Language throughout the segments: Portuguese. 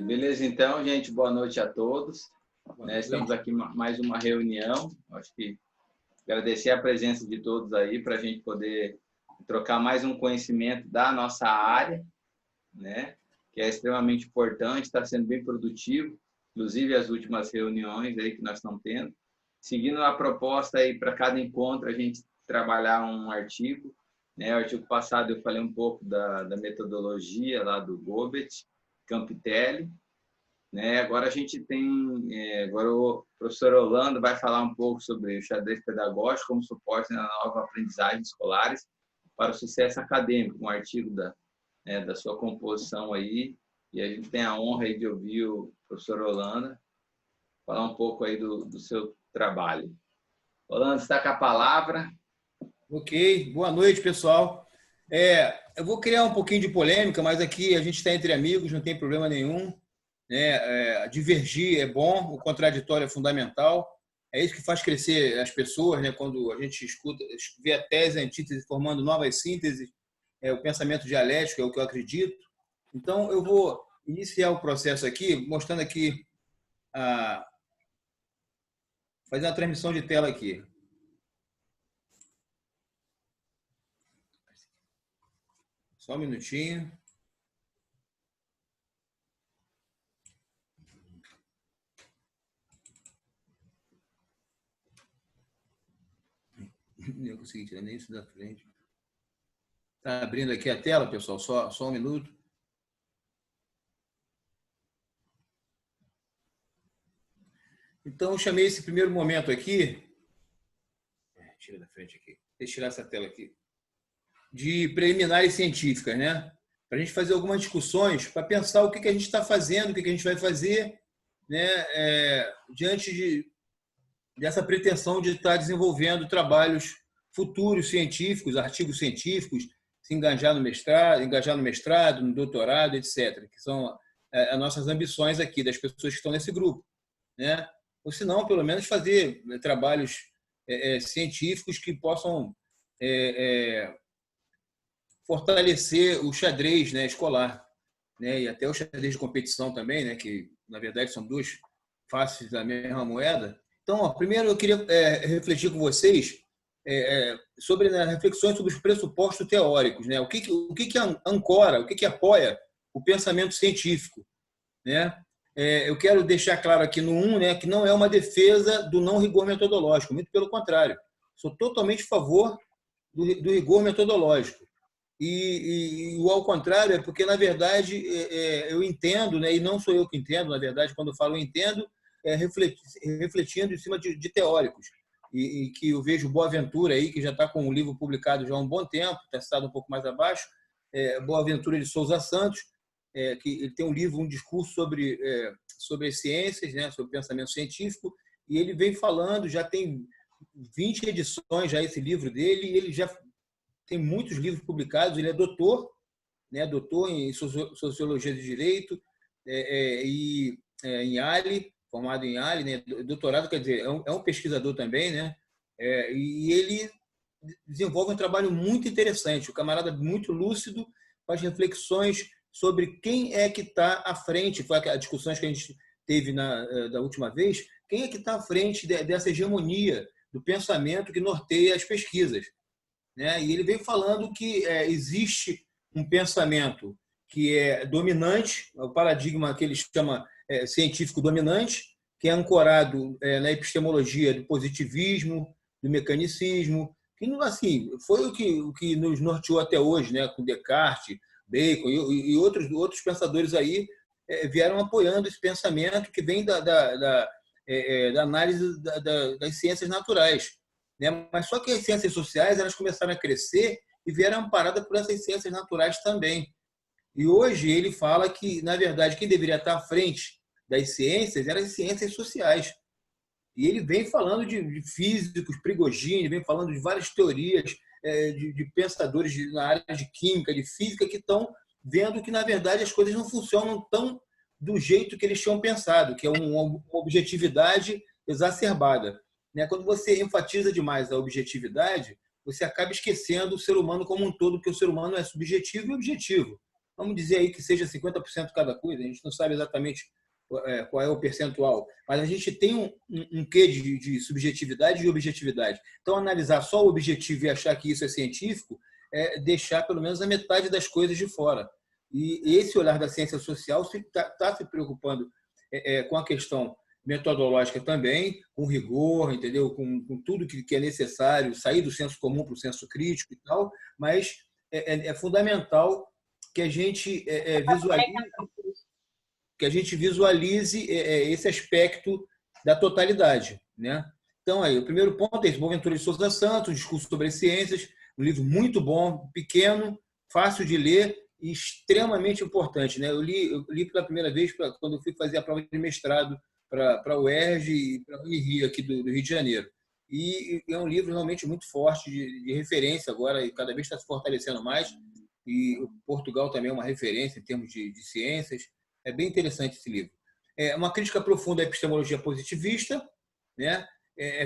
Beleza, então, gente, boa noite a todos. Estamos aqui mais uma reunião. Acho que agradecer a presença de todos aí para a gente poder trocar mais um conhecimento da nossa área, né? Que é extremamente importante, está sendo bem produtivo, inclusive as últimas reuniões aí que nós estamos tendo. Seguindo a proposta aí para cada encontro, a gente trabalhar um artigo, né? O artigo passado eu falei um pouco da metodologia lá do Gobet, Campitelli, né? Agora a gente tem, agora o professor Orlando vai falar um pouco sobre o xadrez pedagógico como suporte na nova aprendizagem escolares para o sucesso acadêmico, um artigo da sua composição aí, e a gente tem a honra aí de ouvir o professor Orlando falar um pouco aí do seu trabalho. Orlando, está com a palavra. Ok, boa noite, pessoal. Eu vou criar um pouquinho de polêmica, mas aqui a gente está entre amigos, não tem problema nenhum. Divergir é bom, o contraditório é fundamental. É isso que faz crescer as pessoas, né? Quando a gente escuta, vê a tese, a antítese formando novas sínteses, o pensamento dialético é o que eu acredito. Então, eu vou iniciar o processo aqui, mostrando aqui, fazer uma transmissão de tela aqui. Só um minutinho. Não consegui tirar nem isso da frente. Está abrindo aqui a tela, pessoal, só um minuto. Então, eu chamei esse primeiro momento aqui. Tira da frente aqui. Deixa eu tirar essa tela aqui. De preliminares científicas, né? Para a gente fazer algumas discussões, para pensar o que a gente está fazendo, o que a gente vai fazer, né? Diante dessa pretensão de estar desenvolvendo trabalhos futuros científicos, artigos científicos, se engajar no mestrado, no doutorado, etc., que são as nossas ambições aqui, das pessoas que estão nesse grupo, né? Ou se não, pelo menos fazer trabalhos científicos que possam fortalecer o xadrez, né, escolar, né, e até o xadrez de competição também, né, que, na verdade, são duas faces da mesma moeda. Então, primeiro eu queria refletir com vocês sobre reflexões sobre os pressupostos teóricos, né? O que ancora, o que apoia o pensamento científico, né? Eu quero deixar claro aqui no 1, né, que não é uma defesa do não rigor metodológico, muito pelo contrário. Sou totalmente a favor do rigor metodológico. E o ao contrário é porque, na verdade, eu entendo, né, e não sou eu que entendo, na verdade, quando eu falo eu entendo, refletindo em cima de teóricos. E que eu vejo Boaventura aí, que já está com um livro publicado já há um bom tempo, está citado um pouco mais abaixo, Boaventura de Souza Santos, que ele tem um livro, um discurso sobre as ciências, né, sobre pensamento científico, e ele vem falando, já tem 20 edições já esse livro dele, e ele já tem muitos livros publicados, ele é doutor, né, doutor em Sociologia de Direito, e em Yale, formado em Yale, né, doutorado, quer dizer, é um pesquisador também, né, e ele desenvolve um trabalho muito interessante, o camarada muito lúcido, faz reflexões sobre quem é que está à frente, foi as discussões que a gente teve da última vez, quem é que está à frente dessa hegemonia do pensamento que norteia as pesquisas, né? E ele vem falando que existe um pensamento que é dominante, o paradigma que ele chama científico dominante, que é ancorado na epistemologia do positivismo, do mecanicismo, que assim, foi o que nos norteou até hoje, né? Com Descartes, Bacon e outros pensadores aí vieram apoiando esse pensamento que vem da análise das ciências naturais, né? Mas só que as ciências sociais elas começaram a crescer e vieram amparadas por essas ciências naturais também. E hoje ele fala que, na verdade, quem deveria estar à frente das ciências eram as ciências sociais. E ele vem falando de físicos, Prigogine, vem falando de várias teorias de pensadores na área de química, de física, que estão vendo que, na verdade, as coisas não funcionam tão do jeito que eles tinham pensado, que é uma objetividade exacerbada. Quando você enfatiza demais a objetividade, você acaba esquecendo o ser humano como um todo, porque o ser humano é subjetivo e objetivo. vamos dizer aí que seja 50% cada coisa, a gente não sabe exatamente qual é o percentual, mas a gente tem um quê de subjetividade e objetividade. Então, analisar só o objetivo e achar que isso é científico é deixar pelo menos a metade das coisas de fora. E esse olhar da ciência social está se preocupando com a questão metodológica também, com rigor, entendeu? Com tudo que é necessário, sair do senso comum para o senso crítico e tal, mas é fundamental que a gente visualize esse aspecto da totalidade, né? Então, aí, o primeiro ponto é esse, Boaventura de Souza Santos, Discurso sobre as Ciências, um livro muito bom, pequeno, fácil de ler e extremamente importante, né? Eu li pela primeira vez quando eu fui fazer a prova de mestrado para a UERJ e para a Unirio aqui do Rio de Janeiro. E é um livro realmente muito forte, de referência agora, e cada vez está se fortalecendo mais. E Portugal também é uma referência em termos de ciências. É bem interessante esse livro. É uma crítica profunda à epistemologia positivista, né?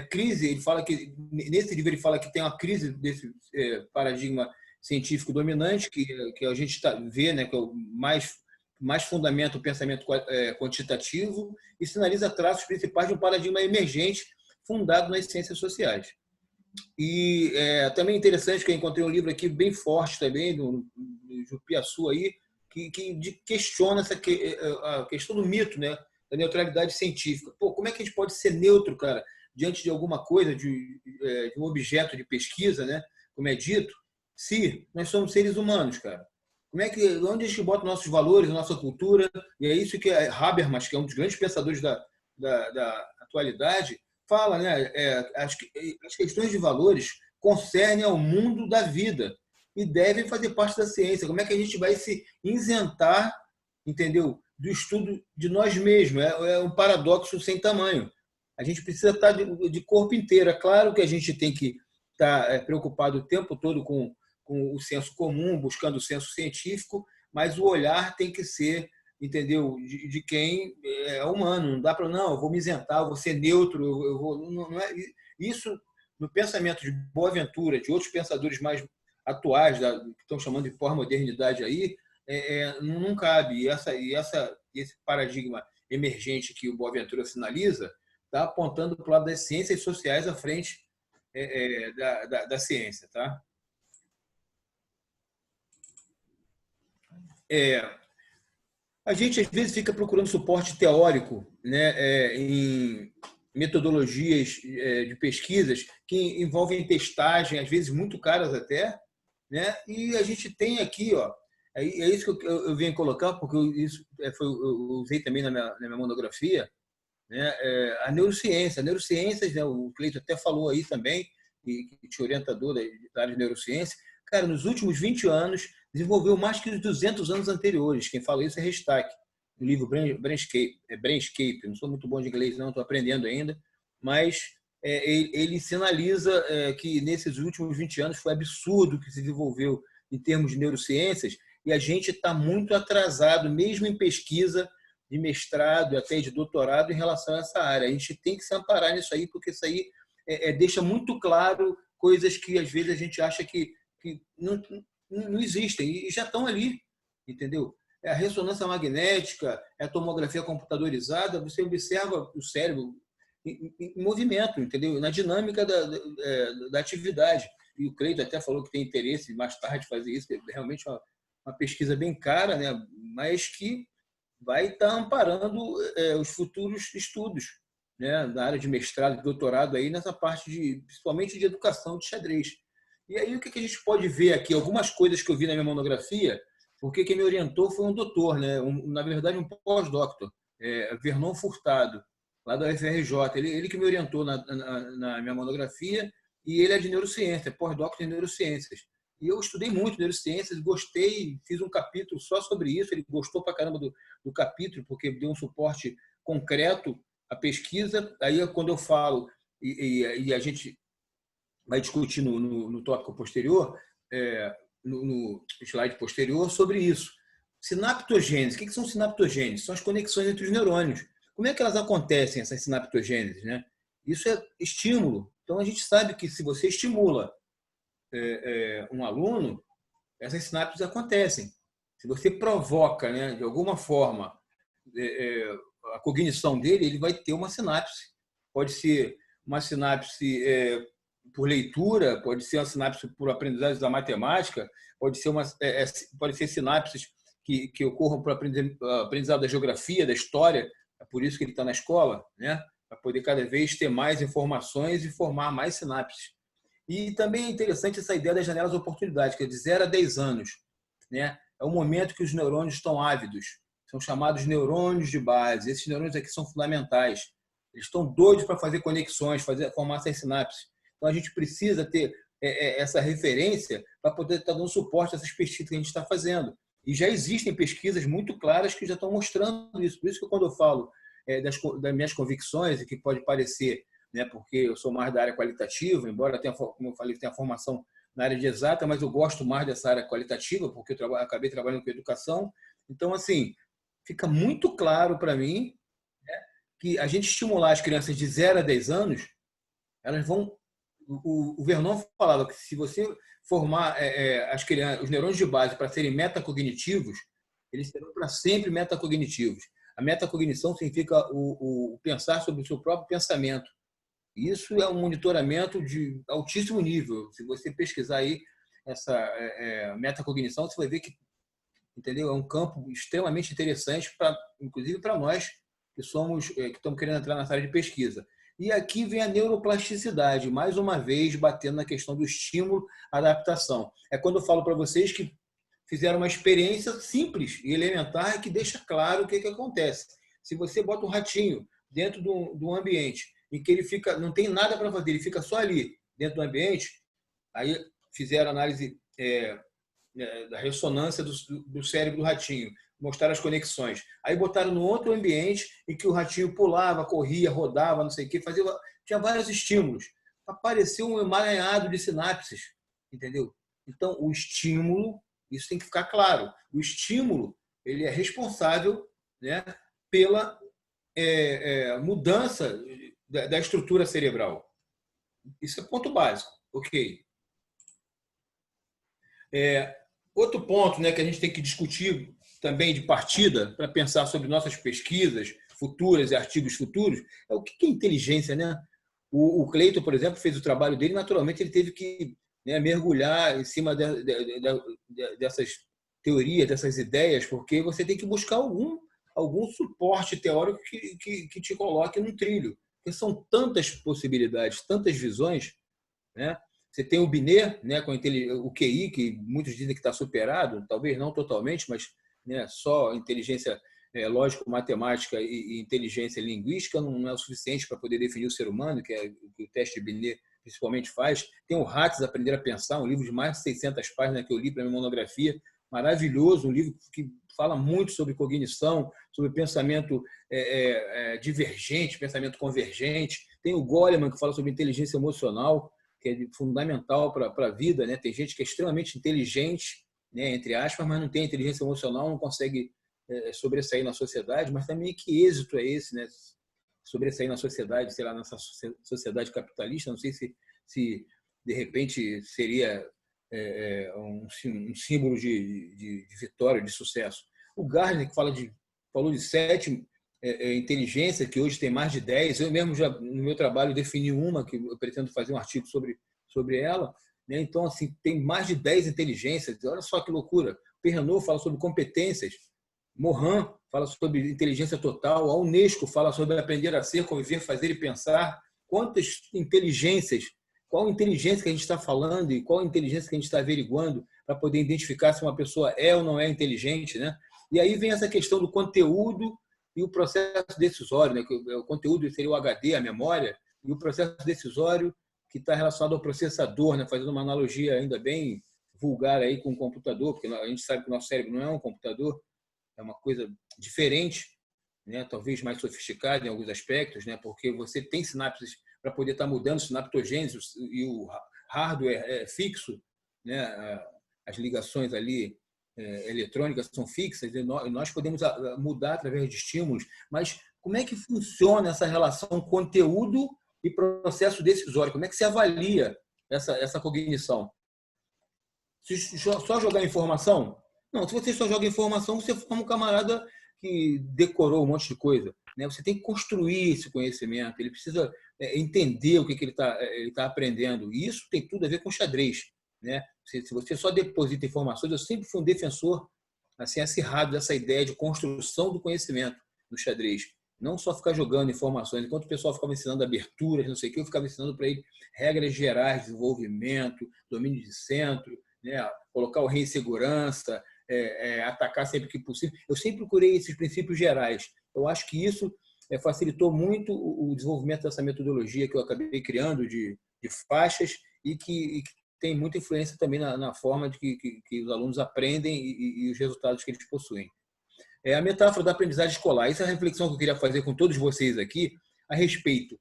Crise, ele fala que nesse livro ele fala que tem uma crise desse paradigma científico dominante que a gente vê, né, que é o mais fundamenta o pensamento quantitativo e sinaliza traços principais de um paradigma emergente fundado nas ciências sociais. E também interessante que eu encontrei um livro aqui bem forte também do Jupiaçu aí que questiona a questão do mito, né, da neutralidade científica. Pô, como é que a gente pode ser neutro, cara, diante de alguma coisa, de um objeto de pesquisa, né, como é dito, se nós somos seres humanos, cara? Onde a gente bota nossos valores, nossa cultura? E é isso que Habermas, que é um dos grandes pensadores da atualidade, fala, né? As questões de valores concernem ao mundo da vida e devem fazer parte da ciência. Como é que a gente vai se isentar, entendeu, do estudo de nós mesmos? É um paradoxo sem tamanho. A gente precisa estar de corpo inteiro. É claro que a gente tem que estar preocupado o tempo todo com o senso comum, buscando o senso científico, mas o olhar tem que ser, entendeu, de quem é humano. Não dá para, não, eu vou me isentar, eu vou ser neutro, eu vou... Não é isso. No pensamento de Boaventura, de outros pensadores mais atuais, que estão chamando de pós-modernidade aí, não cabe. Esse paradigma emergente que o Boaventura sinaliza está apontando para o lado das ciências sociais à frente da ciência, tá? A gente, às vezes, fica procurando suporte teórico, né, em metodologias de pesquisas que envolvem testagem, às vezes muito caras até, né? E a gente tem aqui, ó, é isso que eu venho colocar, porque eu usei também na minha monografia, né? A neurociência. Neurociências, né, o Cleito até falou aí também, que tinha orientador da área de neurociência. Cara, nos últimos 20 anos, desenvolveu mais que os 200 anos anteriores. Quem fala isso é Restack, no livro Brainscape. Não sou muito bom de inglês, não, estou aprendendo ainda, mas ele sinaliza que nesses últimos 20 anos foi absurdo o que se desenvolveu em termos de neurociências e a gente está muito atrasado, mesmo em pesquisa de mestrado, até de doutorado, em relação a essa área. A gente tem que se amparar nisso aí, porque isso aí deixa muito claro coisas que, às vezes, a gente acha que não existem e já estão ali, entendeu? A ressonância magnética, a tomografia computadorizada, você observa o cérebro em movimento, entendeu? Na dinâmica da atividade. E o Cleito até falou que tem interesse mais tarde fazer isso, é realmente uma pesquisa bem cara, né? Mas que vai estar amparando os futuros estudos, né? Na área de mestrado e doutorado, aí, nessa parte principalmente de educação de xadrez. E aí o que a gente pode ver aqui? Algumas coisas que eu vi na minha monografia, porque quem me orientou foi um doutor, né? Na verdade, um pós-doutor, Vernon Furtado, lá da UFRJ. Ele que me orientou na minha monografia e ele é de neurociência, pós-doutor em neurociências. E eu estudei muito neurociências, gostei, fiz um capítulo só sobre isso. Ele gostou pra caramba do capítulo, porque deu um suporte concreto à pesquisa. Aí, quando eu falo, e a gente vai discutir no tópico posterior, no slide posterior, sobre isso. Sinaptogênese. O que são sinaptogêneses? São as conexões entre os neurônios. Como é que elas acontecem, essas sinaptogêneses, né? Isso é estímulo. Então, a gente sabe que se você estimula um aluno, essas sinapses acontecem. se você provoca, né, de alguma forma, a cognição dele, ele vai ter uma sinapse. Pode ser uma sinapse por leitura, pode ser uma sinapse por aprendizagem da matemática, pode ser sinapses que ocorram por aprendizado da geografia, da história. É por isso que ele está na escola, né? Para poder cada vez ter mais informações e formar mais sinapses. E também é interessante essa ideia das janelas de oportunidade, que é de 0 a 10 anos, né? É o momento que os neurônios estão ávidos. São chamados neurônios de base. Esses neurônios aqui são fundamentais. Eles estão doidos para fazer conexões, formar essas sinapses. Então, a gente precisa ter essa referência para poder estar dando suporte a essas pesquisas que a gente está fazendo. E já existem pesquisas muito claras que já estão mostrando isso. Por isso que quando eu falo das minhas convicções, e que pode parecer, né, porque eu sou mais da área qualitativa, embora tenha, como eu falei, tenha formação na área de exata, mas eu gosto mais dessa área qualitativa, porque eu acabei trabalhando com educação. Então, assim, fica muito claro para mim, né, que a gente estimular as crianças de 0 a 10 anos, elas vão... O Vernon falava que se você formar as crianças, os neurônios de base para serem metacognitivos, eles serão para sempre metacognitivos. A metacognição significa o pensar sobre o seu próprio pensamento. Isso é um monitoramento de altíssimo nível. Se você pesquisar aí essa metacognição, você vai ver que, entendeu? É um campo extremamente interessante, inclusive para nós que estamos querendo entrar nessa área de pesquisa. E aqui vem a neuroplasticidade, mais uma vez batendo na questão do estímulo à adaptação. É quando eu falo para vocês que fizeram uma experiência simples e elementar que deixa claro o que acontece. Se você bota um ratinho dentro de um ambiente em que ele não tem nada para fazer, ele fica só ali, dentro do ambiente, aí fizeram análise da ressonância do cérebro do ratinho, mostraram as conexões. Aí botaram no outro ambiente em que o ratinho pulava, corria, rodava, não sei o quê, tinha vários estímulos. Apareceu um emaranhado de sinapses, entendeu? Então, o estímulo, isso tem que ficar claro, o estímulo ele é responsável, né, pela mudança da estrutura cerebral. Isso é ponto básico, ok? Outro ponto, né, que a gente tem que discutir também de partida para pensar sobre nossas pesquisas futuras e artigos futuros é o que é inteligência, né? O Cleiton, por exemplo, fez o trabalho dele, naturalmente ele teve que, né, mergulhar em cima dessas teorias, dessas ideias, porque você tem que buscar algum suporte teórico que te coloque num trilho. Porque são tantas possibilidades, tantas visões, né? Você tem o Binet, né, com o QI, que muitos dizem que está superado, talvez não totalmente, mas, né, só inteligência lógico-matemática e inteligência linguística não é o suficiente para poder definir o ser humano, que é o que o teste de Binet principalmente faz. Tem o Hatz, Aprender a Pensar, um livro de mais de 600 páginas que eu li para minha monografia, maravilhoso, um livro que fala muito sobre cognição, sobre pensamento divergente, pensamento convergente. Tem o Goleman, que fala sobre inteligência emocional, que é fundamental para a vida, né? Tem gente que é extremamente inteligente, né, entre aspas, mas não tem inteligência emocional, não consegue sobressair na sociedade. Mas também que êxito é esse, né? Sobressair na sociedade, sei lá, nessa sociedade capitalista, não sei se de repente seria um símbolo de vitória, de sucesso. O Gardner, que falou de 7 inteligência, que hoje tem mais de 10. Eu mesmo já, no meu trabalho, defini uma, que eu pretendo fazer um artigo sobre ela. Né? Então, assim, tem mais de 10 inteligências. Olha só que loucura. Perrenot fala sobre competências. Morin fala sobre inteligência total. A Unesco fala sobre aprender a ser, conviver, fazer e pensar. Quantas inteligências, qual inteligência que a gente está falando e qual inteligência que a gente está averiguando para poder identificar se uma pessoa é ou não é inteligente, né? E aí vem essa questão do conteúdo e o processo decisório, né? O conteúdo seria o HD, a memória, e o processo decisório que está relacionado ao processador, né? Fazendo uma analogia ainda bem vulgar aí com o computador, porque a gente sabe que o nosso cérebro não é um computador, é uma coisa diferente, né? Talvez mais sofisticada em alguns aspectos, né? Porque você tem sinapses para poder estar mudando sinaptogênese e o hardware é fixo, né? As ligações ali eletrônicas são fixas e nós podemos mudar através de estímulos, mas como é que funciona essa relação conteúdo e processo decisório? Como é que se avalia essa cognição? Se só jogar informação, Não, se você só joga informação, você forma um camarada que decorou um monte de coisa, né? Você tem que construir esse conhecimento, ele precisa entender o que ele tá aprendendo. E isso tem tudo a ver com xadrez, né? Se você só deposita informações, eu sempre fui um defensor assim, acirrado dessa ideia de construção do conhecimento no xadrez. Não só ficar jogando informações. Enquanto o pessoal ficava ensinando aberturas, não sei o que, eu ficava ensinando para ele regras gerais de desenvolvimento, domínio de centro, né? Colocar o rei em segurança, atacar sempre que possível. Eu sempre procurei esses princípios gerais. Eu acho que isso facilitou muito o desenvolvimento dessa metodologia que eu acabei criando de faixas e que tem muita influência também na forma de que os alunos aprendem e os resultados que eles possuem. A metáfora da aprendizagem escolar. Essa é a reflexão que eu queria fazer com todos vocês aqui a respeito.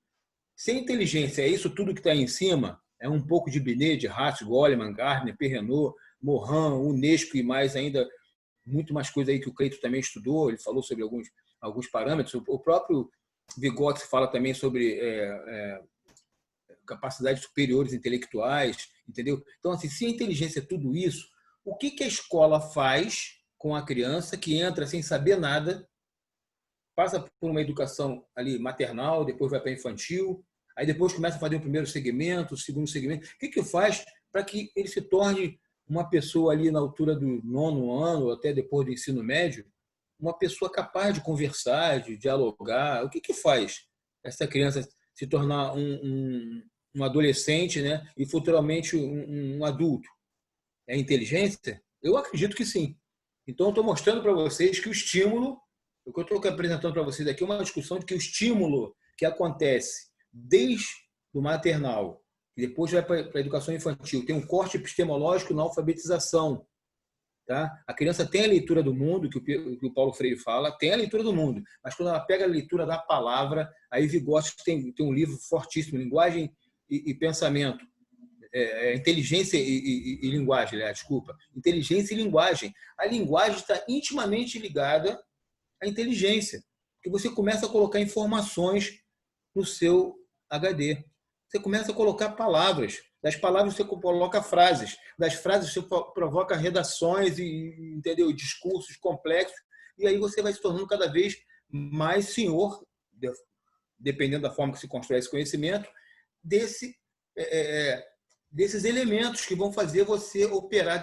Se a inteligência é isso tudo que está aí em cima, é um pouco de Binet, de Hatch, Goleman, Gardner, Perrenot, Morin, Unesco e mais ainda, muito mais coisa aí que o Cleito também estudou, ele falou sobre alguns parâmetros. O próprio Vygotsky fala também sobre capacidades superiores intelectuais, entendeu? Então, assim, se a inteligência é tudo isso, o que a escola faz com a criança que entra sem saber nada, passa por uma educação ali maternal, depois vai para infantil, aí depois começa a fazer o primeiro segmento, o segundo segmento. O que faz para que ele se torne uma pessoa ali na altura do 9º ano, ou até depois do ensino médio, uma pessoa capaz de conversar, de dialogar? O que faz essa criança se tornar um adolescente, né? E futuramente um adulto? É inteligência? Eu acredito que sim. Então, eu estou mostrando para vocês que o estímulo, o que eu estou apresentando para vocês aqui é uma discussão de que o estímulo que acontece desde o maternal, e depois vai para a educação infantil, tem um corte epistemológico na alfabetização. Tá? A criança tem a leitura do mundo, que o Paulo Freire fala, tem a leitura do mundo, mas quando ela pega a leitura da palavra, aí Vygotsky tem um livro fortíssimo, Linguagem e Pensamento, inteligência e linguagem, desculpa. Inteligência e linguagem. A linguagem está intimamente ligada à inteligência, porque você começa a colocar informações no seu HD. Você começa a colocar palavras. Das palavras você coloca frases. Das frases você provoca redações e, entendeu? Discursos complexos. E aí você vai se tornando cada vez mais senhor, dependendo da forma que se constrói esse conhecimento, desses elementos que vão fazer você operar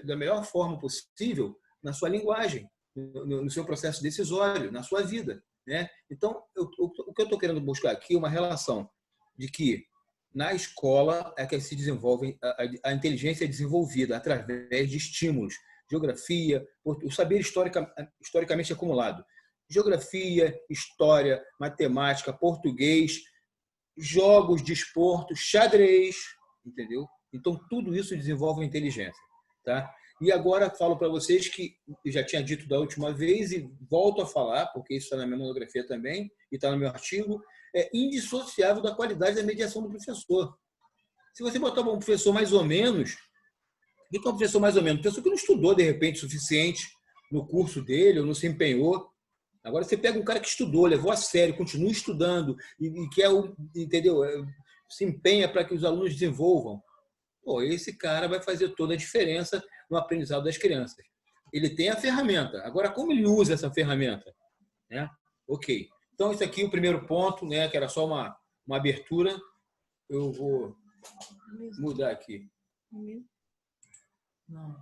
da melhor forma possível na sua linguagem, no seu processo decisório, na sua vida, né? Então, o que eu estou querendo buscar aqui é uma relação de que na escola é que se desenvolve a inteligência é desenvolvida através de estímulos, geografia, o saber historicamente acumulado, geografia, história, matemática, português, jogos, desporto, xadrez, entendeu? Então, tudo isso desenvolve a inteligência. Tá? E agora falo para vocês que eu já tinha dito da última vez e volto a falar, porque isso está na minha monografia também e está no meu artigo, é indissociável da qualidade da mediação do professor. Se você botar um professor mais ou menos, o que é um professor mais ou menos? Um professor que não estudou, de repente, o suficiente no curso dele ou não se empenhou. Agora você pega um cara que estudou, levou a sério, continua estudando e quer, entendeu? Se empenha para que os alunos desenvolvam. Pô, esse cara vai fazer toda a diferença no aprendizado das crianças. Ele tem a ferramenta. Agora, como ele usa essa ferramenta? Né? Ok. Então, esse aqui é o primeiro ponto, né, que era só uma abertura. Eu vou mudar aqui. Não.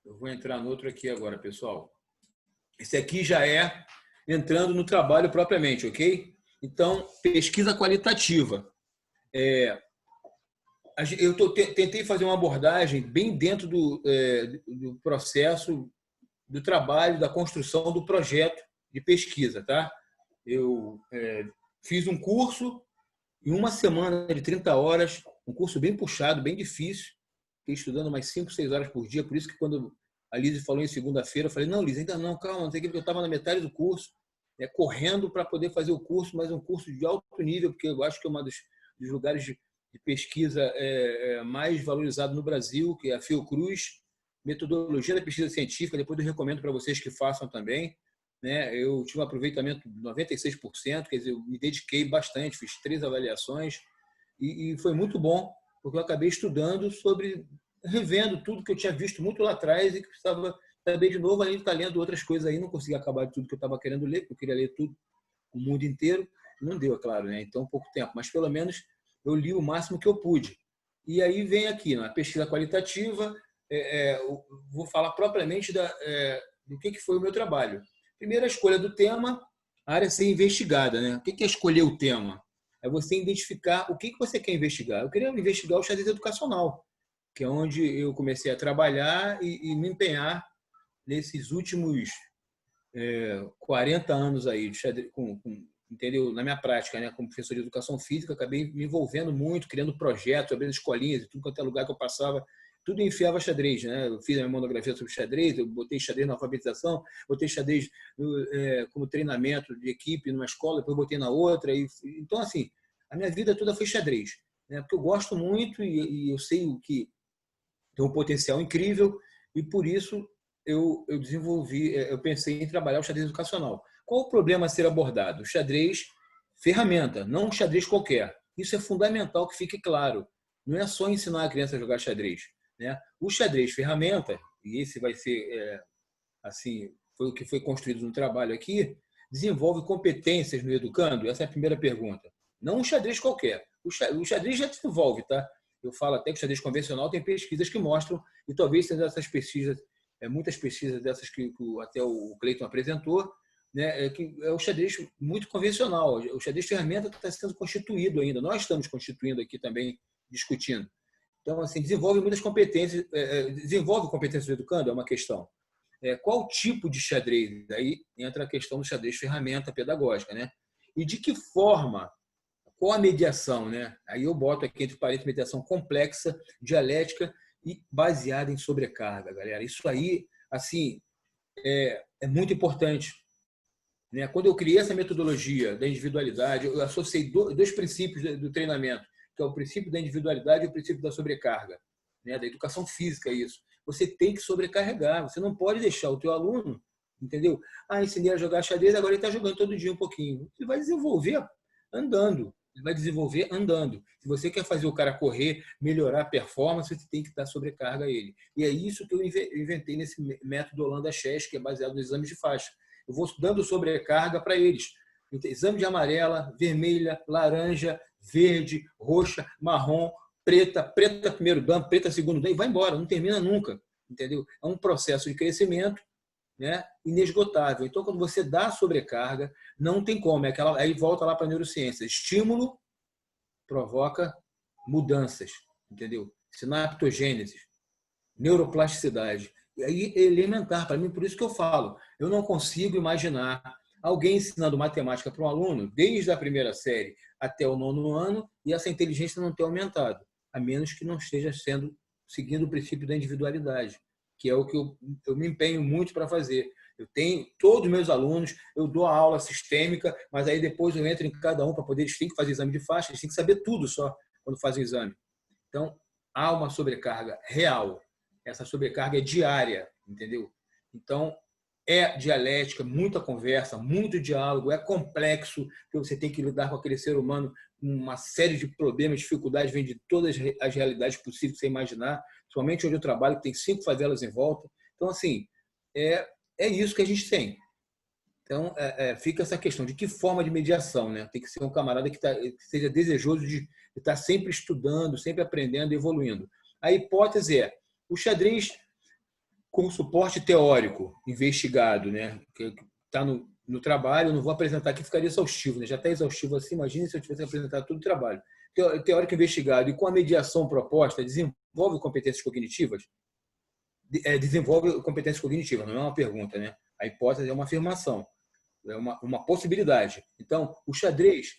Eu vou entrar no outro aqui agora, pessoal. Esse aqui já é entrando no trabalho propriamente, ok? Então, pesquisa qualitativa. Eu tentei fazer uma abordagem bem dentro do processo do trabalho, da construção do projeto de pesquisa. Tá? Eu fiz um curso em uma semana de 30 horas, um curso bem puxado, bem difícil. Fiquei estudando mais 5, 6 horas por dia, por isso que quando a Liz falou em segunda-feira, eu falei, não, Liz, ainda não, calma, não sei o que, porque eu estava na metade do curso, correndo para poder fazer o curso, mas um curso de alto nível, porque eu acho que é um dos lugares de pesquisa mais valorizado no Brasil, que é a Fiocruz, metodologia da pesquisa científica, depois eu recomendo para vocês que façam também. Né? Eu tive um aproveitamento de 96%, quer dizer, eu me dediquei bastante, fiz 3 avaliações e foi muito bom, porque eu acabei estudando sobre revendo tudo que eu tinha visto muito lá atrás e que precisava saber de novo. Aí está lendo outras coisas aí, não consegui acabar de tudo que eu estava querendo ler, porque eu queria ler tudo, o mundo inteiro. Não deu, é claro, né? Então, pouco tempo. Mas, pelo menos, eu li o máximo que eu pude. E aí vem aqui, na pesquisa qualitativa, vou falar propriamente do que foi o meu trabalho. Primeiro, a escolha do tema, a área a ser investigada, né? O que é escolher o tema? É você identificar o que você quer investigar. Eu queria investigar o xadrez educacional, que é onde eu comecei a trabalhar e me empenhar nesses últimos 40 anos aí de xadrez, entendeu? Na minha prática, né, como professor de educação física, acabei me envolvendo muito, criando projetos, abrindo escolinhas, tudo quanto é lugar que eu passava, tudo enfiava xadrez, né? Eu fiz a minha monografia sobre xadrez, eu botei xadrez na alfabetização, botei xadrez como treinamento de equipe numa escola, depois botei na outra. Então, assim, a minha vida toda foi xadrez, né? Porque eu gosto muito e eu sei que tem um potencial incrível e, por isso, eu desenvolvi, eu pensei em trabalhar o xadrez educacional. Qual o problema a ser abordado? O xadrez ferramenta, não um xadrez qualquer. Isso é fundamental que fique claro. Não é só ensinar a criança a jogar xadrez, né? O xadrez ferramenta, e esse vai ser, assim, foi o que foi construído no trabalho aqui, desenvolve competências no educando? Essa é a primeira pergunta. Não um xadrez qualquer. O xadrez já desenvolve, tá? Eu falo até que o xadrez convencional tem pesquisas que mostram, e talvez sejam essas pesquisas, muitas pesquisas dessas que até o Cleiton apresentou, né, que é o xadrez muito convencional. O xadrez ferramenta está sendo constituído ainda. Nós estamos constituindo aqui também, discutindo. Então, assim, desenvolve muitas competências. Desenvolve competências do educando, é uma questão. Qual tipo de xadrez? Aí entra a questão do xadrez ferramenta pedagógica, né? E de que forma, qual a mediação, né? Aí eu boto aqui entre parênteses mediação complexa, dialética e baseada em sobrecarga, galera. Isso aí, assim, é muito importante, né? Quando eu criei essa metodologia da individualidade, eu associei dois princípios do treinamento, que é o princípio da individualidade e o princípio da sobrecarga, né? Da educação física, isso. Você tem que sobrecarregar, você não pode deixar o teu aluno, entendeu? Ensinei a jogar xadrez, agora ele está jogando todo dia um pouquinho. Ele vai desenvolver andando. Ele vai desenvolver andando. Se você quer fazer o cara correr, melhorar a performance, você tem que dar sobrecarga a ele. E é isso que eu inventei nesse método Holanda Chess, que é baseado nos exames de faixa. Eu vou dando sobrecarga para eles. Exame de amarela, vermelha, laranja, verde, roxa, marrom, preta, preta primeiro dan, preta segundo dan, e vai embora, não termina nunca, entendeu? É um processo de crescimento, né, inesgotável. Então, quando você dá sobrecarga, não tem como. Aí volta lá para a neurociência. Estímulo provoca mudanças, entendeu? Sinaptogênese, neuroplasticidade. E aí é elementar para mim, por isso que eu falo. Eu não consigo imaginar alguém ensinando matemática para um aluno desde a primeira série até o 9º ano e essa inteligência não ter aumentado, a menos que não esteja seguindo o princípio da individualidade, que é o que eu me empenho muito para fazer. Eu tenho todos os meus alunos, eu dou a aula sistêmica, mas aí depois eu entro em cada um para poder, eles têm que fazer exame de faixa, eles têm que saber tudo só quando fazem o exame. Então, há uma sobrecarga real. Essa sobrecarga é diária, entendeu? Então, é dialética, muita conversa, muito diálogo, é complexo, porque você tem que lidar com aquele ser humano, uma série de problemas, dificuldades, vem de todas as realidades possíveis que você imaginar, somente onde eu trabalho, que tem 5 favelas em volta. Então, assim, é isso que a gente tem. Então, fica essa questão de que forma de mediação, né? Tem que ser um camarada que seja desejoso de estar sempre estudando, sempre aprendendo, evoluindo. A hipótese é o xadrez com suporte teórico investigado, né? Que está no trabalho, eu não vou apresentar aqui, ficaria exaustivo, né? Já está exaustivo assim, imagine se eu tivesse apresentado todo o trabalho. Teórico investigado e com a mediação proposta, desenvolve competências cognitivas? Desenvolve competências cognitivas, não é uma pergunta, né? A hipótese é uma afirmação, é uma possibilidade. Então, o xadrez,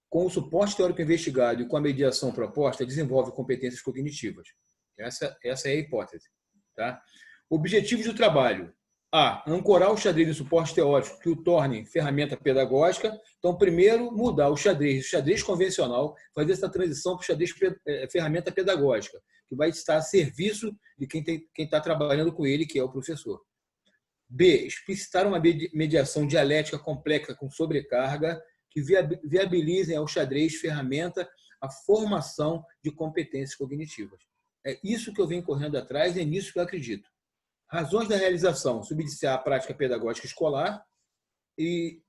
com o suporte teórico investigado e com a mediação proposta, desenvolve competências cognitivas. Essa é a hipótese, tá? Objetivos do trabalho. Ancorar o xadrez em suporte teórico que o torne ferramenta pedagógica. Então, primeiro, mudar o xadrez convencional, fazer essa transição para o xadrez ferramenta pedagógica, que vai estar a serviço de quem está trabalhando com ele, que é o professor. B, explicitar uma mediação dialética complexa com sobrecarga que viabilizem ao xadrez ferramenta a formação de competências cognitivas. É isso que eu venho correndo atrás, é nisso que eu acredito. Razões da realização: subsidiar a prática pedagógica escolar e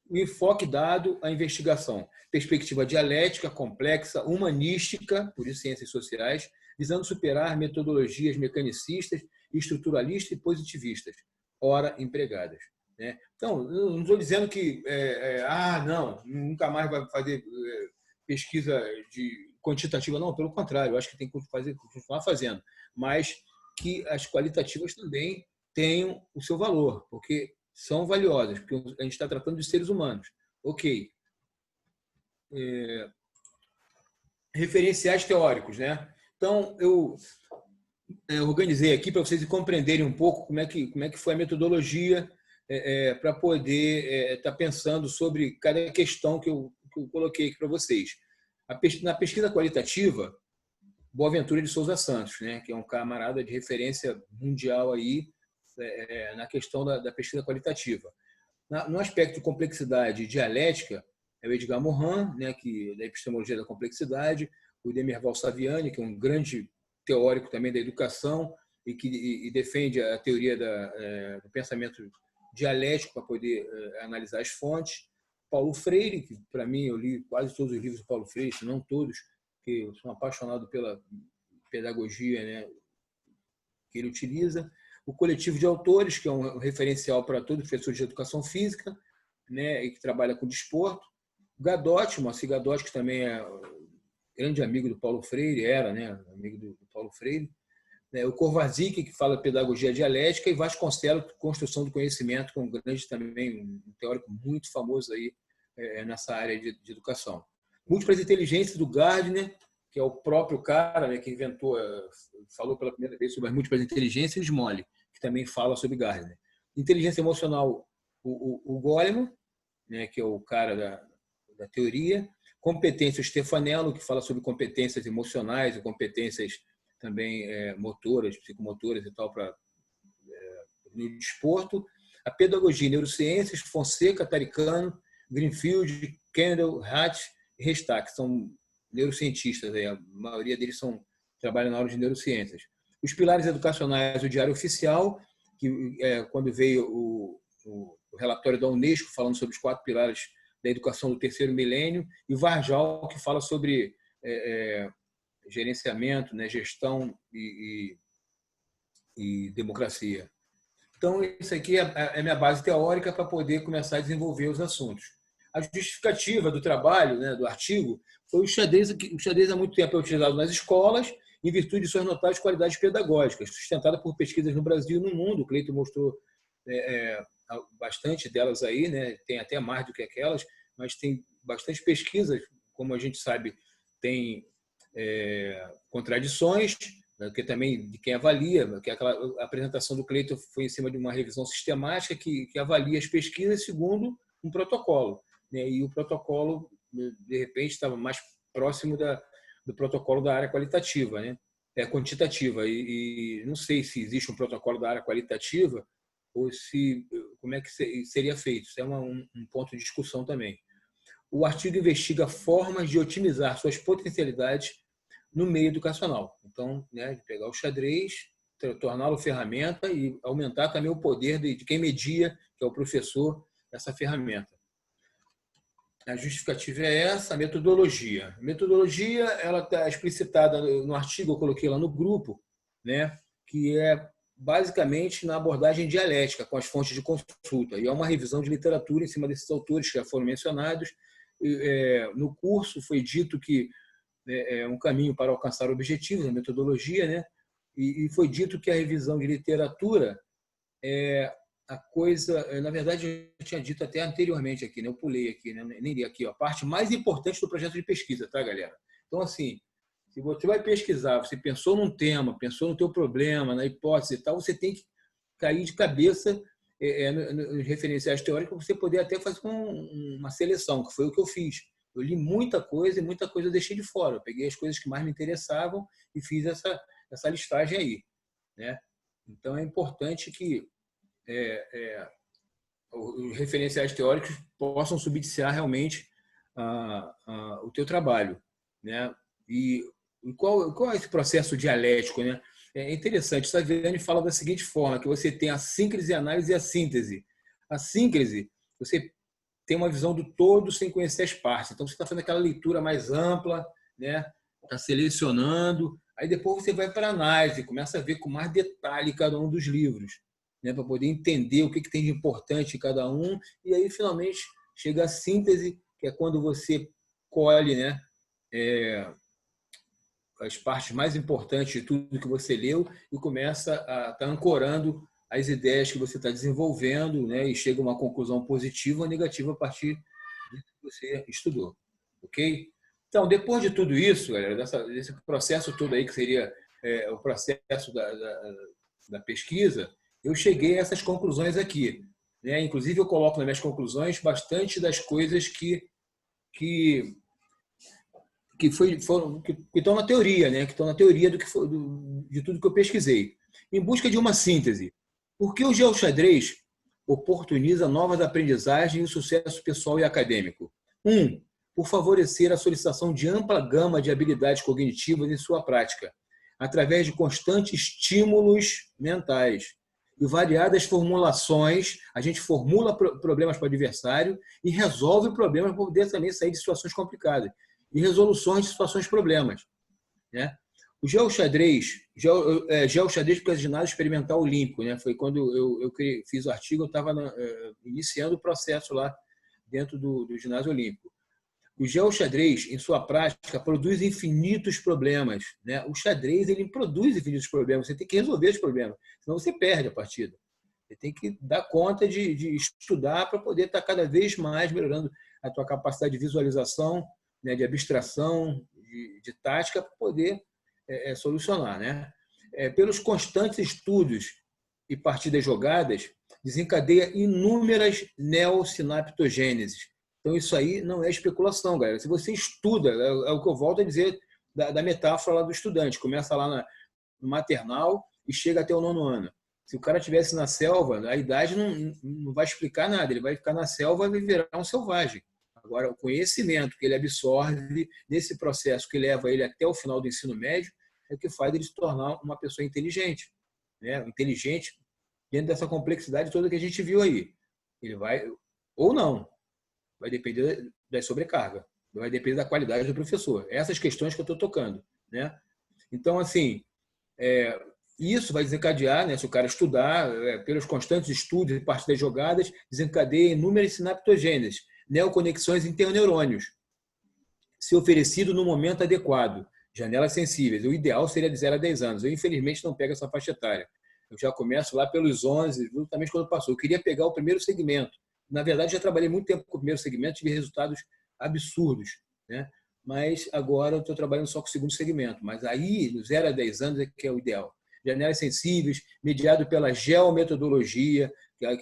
o enfoque dado à investigação. Perspectiva dialética, complexa, humanística, por isso ciências sociais, visando superar metodologias mecanicistas, estruturalistas e positivistas, ora empregadas. Né? Então, eu não estou dizendo que, não, nunca mais vai fazer pesquisa quantitativa, não, pelo contrário, eu acho que tem que continuar fazendo, mas que as qualitativas também tenham o seu valor, porque são valiosas, porque a gente está tratando de seres humanos. Ok. Referenciais teóricos, né? Então, eu organizei aqui para vocês compreenderem um pouco como é que foi a metodologia para poder estar pensando sobre cada questão que eu coloquei aqui para vocês. Na pesquisa qualitativa, Boaventura de Souza Santos, né, que é um camarada de referência mundial aí na questão da pesquisa qualitativa. No aspecto de complexidade e dialética, é o Edgar Morin, né, que da epistemologia da complexidade, o Demerval Saviani, que é um grande teórico também da educação e que defende a teoria do pensamento dialético para poder analisar as fontes. Paulo Freire, que para mim eu li quase todos os livros do Paulo Freire, se não todos, que eu sou apaixonado pela pedagogia, né, que ele utiliza. O coletivo de autores, que é um referencial para todo professor de educação física, né, e que trabalha com desporto. O Gadotti, Moacir Gadotti, que também é grande amigo do Paulo Freire, era, né, amigo do Paulo Freire. O Kovacic, que fala pedagogia dialética, e Vasconcelos, construção do conhecimento, que é um grande também, um teórico muito famoso aí nessa área de educação. Múltiplas inteligências, do Gardner, que é o próprio cara, né, que inventou, falou pela primeira vez sobre as múltiplas inteligências, e Smoley, que também fala sobre Gardner. Inteligência emocional, o Goleman, né, que é o cara da teoria. Competência, o Stefanello, que fala sobre competências emocionais e competências também motoras, psicomotoras e tal, no desporto. A pedagogia e neurociências, Fonseca, Taricano, Greenfield, Kendall, Hatch e Restack, são neurocientistas, a maioria deles trabalham na área de neurociências. Os pilares educacionais, o Diário Oficial, que quando veio o relatório da Unesco falando sobre os 4 pilares da educação do terceiro milênio, e o Varjal, que fala sobre gerenciamento, né, gestão e democracia. Então, isso aqui é minha base teórica para poder começar a desenvolver os assuntos. A justificativa do trabalho, né, do artigo, foi o xadrez. O xadrez há muito tempo é utilizado nas escolas, em virtude de suas notáveis qualidades pedagógicas, sustentada por pesquisas no Brasil e no mundo. O Cleiton mostrou bastante delas aí, né? Tem até mais do que aquelas, mas tem bastante pesquisas, como a gente sabe, tem contradições, né, que também de quem avalia, que aquela apresentação do Cleiton foi em cima de uma revisão sistemática que avalia as pesquisas segundo um protocolo, né? E o protocolo, de repente, estava mais próximo do protocolo da área qualitativa, né? Quantitativa, e não sei se existe um protocolo da área qualitativa ou como é que seria feito. Isso é um ponto de discussão também. O artigo investiga formas de otimizar suas potencialidades no meio educacional. Então, né, de pegar o xadrez, torná-lo ferramenta e aumentar também o poder de quem media, que é o professor, essa ferramenta. A justificativa é essa, a metodologia. A metodologia ela está explicitada no artigo, eu coloquei lá no grupo, né, que é basicamente na abordagem dialética, com as fontes de consulta. E é uma revisão de literatura em cima desses autores que já foram mencionados. No curso foi dito que é um caminho para alcançar objetivos, a metodologia, né? E foi dito que a revisão de literatura é a coisa, na verdade, eu tinha dito até anteriormente aqui, né? Eu pulei aqui, né? Nem li aqui, ó, a parte mais importante do projeto de pesquisa, tá, galera? Então, assim, se você vai pesquisar, você pensou num tema, pensou no teu problema, na hipótese e tal, você tem que cair de cabeça nos referenciais teóricos para você poder até fazer uma seleção, que foi o que eu fiz. Eu li muita coisa e muita coisa eu deixei de fora. Eu peguei as coisas que mais me interessavam e fiz essa listagem aí, né? Então, é importante que os referenciais teóricos possam subsidiar realmente o teu trabalho, né? E qual é esse processo dialético, né? É interessante. Saviani fala da seguinte forma, que você tem a síncrese, a análise e a síntese. A síncrese, você tem uma visão do todo sem conhecer as partes. Então, você está fazendo aquela leitura mais ampla, né? Está selecionando. Aí, depois, você vai para a análise, começa a ver com mais detalhe cada um dos livros, né? Para poder entender o que tem de importante em cada um. E aí, finalmente, chega a síntese, que é quando você colhe, né? As partes mais importantes de tudo que você leu e começa a estar ancorando as ideias que você está desenvolvendo, né? E chega a uma conclusão positiva ou negativa a partir do que você estudou. Ok? Então, depois de tudo isso, galera, desse processo todo aí, que seria o processo da pesquisa, eu cheguei a essas conclusões aqui, né? Inclusive, eu coloco nas minhas conclusões bastante das coisas que estão na teoria, né? Que estão na teoria de tudo que eu pesquisei. Em busca de uma síntese. Por que o geoxadrez oportuniza novas aprendizagens e o sucesso pessoal e acadêmico? Por favorecer a solicitação de ampla gama de habilidades cognitivas em sua prática, através de constantes estímulos mentais e variadas formulações. A gente formula problemas para o adversário e resolve problemas para poder também sair de situações complicadas e resoluções de situações problemas, né? O geoxadrez para o ginásio experimental olímpico, né? Foi quando eu fiz o artigo, eu estava iniciando o processo lá dentro do ginásio olímpico. O geoxadrez, em sua prática, produz infinitos problemas, né? O xadrez, ele produz infinitos problemas, você tem que resolver os problemas, senão você perde a partida. Você tem que dar conta de estudar para poder estar cada vez mais melhorando a tua capacidade de visualização, né, de abstração, de tática, para poder solucionar, né? Pelos constantes estudos e partidas jogadas, desencadeia inúmeras neossinaptogêneses. Então, isso aí não é especulação, galera. Se você estuda, é o que eu volto a dizer da metáfora lá do estudante. Começa lá no maternal e chega até o 9º ano. Se o cara estivesse na selva, a idade não vai explicar nada. Ele vai ficar na selva e vai virar um selvagem. Agora, o conhecimento que ele absorve nesse processo que leva ele até o final do ensino médio é o que faz ele se tornar uma pessoa inteligente, né? Inteligente dentro dessa complexidade toda que a gente viu aí. Ele vai, ou não, vai depender da sobrecarga, vai depender da qualidade do professor. Essas questões que eu estou tocando, né? Então, assim, isso vai desencadear, né, se o cara estudar, pelos constantes estudos e partidas jogadas, desencadeia inúmeras sinaptogêneses, neoconexões interneurônios, se oferecido no momento adequado, janelas sensíveis. O ideal seria de 0 a 10 anos. Eu, infelizmente, não pego essa faixa etária. Eu já começo lá pelos 11, justamente quando passou. Eu queria pegar o primeiro segmento. Na verdade, já trabalhei muito tempo com o primeiro segmento, tive resultados absurdos, né? Mas agora eu estou trabalhando só com o segundo segmento. Mas aí, no 0 a 10 anos, é que é o ideal. Janelas sensíveis, mediado pela geometodologia,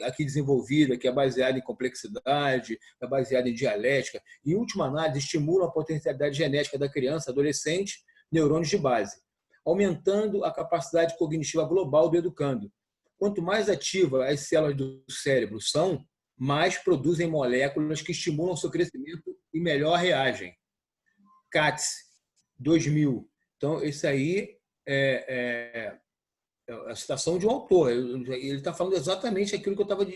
aqui desenvolvida, que é baseada em complexidade, é baseada em dialética. Em última análise, estimula a potencialidade genética da criança, adolescente, neurônios de base, aumentando a capacidade cognitiva global do educando. Quanto mais ativas as células do cérebro são, mais produzem moléculas que estimulam seu crescimento e melhor reagem. Katz, 2000. Então, isso aí é a citação de um autor. Ele está falando exatamente aquilo que eu estava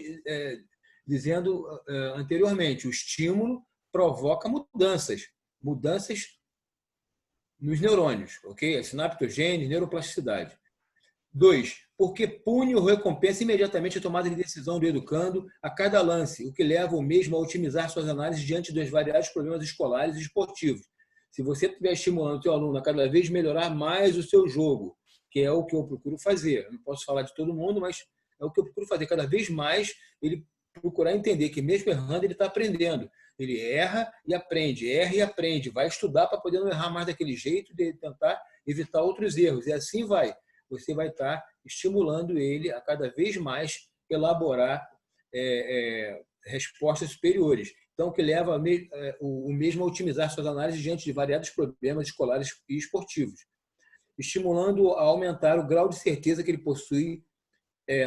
dizendo anteriormente. O estímulo provoca mudanças nos neurônios, ok? A sinaptogênese, neuroplasticidade. 2. Porque pune ou recompensa imediatamente a tomada de decisão do educando a cada lance, o que leva o mesmo a otimizar suas análises diante dos variados problemas escolares e esportivos. Se você estiver estimulando o seu aluno a cada vez melhorar mais o seu jogo, que é o que eu procuro fazer. Eu não posso falar de todo mundo, mas é o que eu procuro fazer. Cada vez mais ele procurar entender que mesmo errando ele está aprendendo. Ele erra e aprende, vai estudar para poder não errar mais daquele jeito, de tentar evitar outros erros. E assim vai. Você vai estar estimulando ele a cada vez mais elaborar respostas superiores. Então, que leva o mesmo a otimizar suas análises diante de variados problemas escolares e esportivos, estimulando a aumentar o grau de certeza que ele possui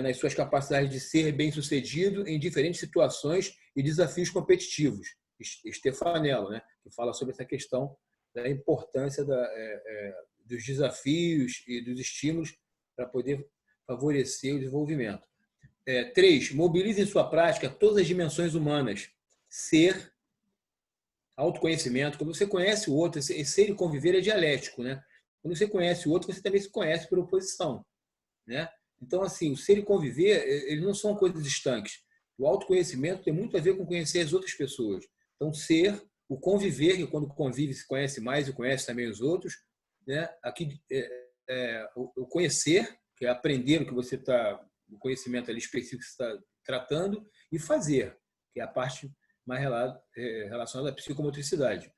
nas suas capacidades de ser bem-sucedido em diferentes situações e desafios competitivos. Stefanello, né, que fala sobre essa questão da importância dos desafios e dos estímulos para poder favorecer o desenvolvimento. 3, mobilize em sua prática todas as dimensões humanas. Ser, autoconhecimento. Quando você conhece o outro, ser e conviver é dialético, né? Quando você conhece o outro, você também se conhece por oposição, né? Então, assim, o ser e conviver, eles não são coisas estanques. O autoconhecimento tem muito a ver com conhecer as outras pessoas. Então, ser, o conviver, que quando convive se conhece mais e conhece também os outros, né? Aqui, o conhecer, que é aprender o que você está, o conhecimento ali específico que você está tratando, e fazer, que é a parte mais relacionada à psicomotricidade.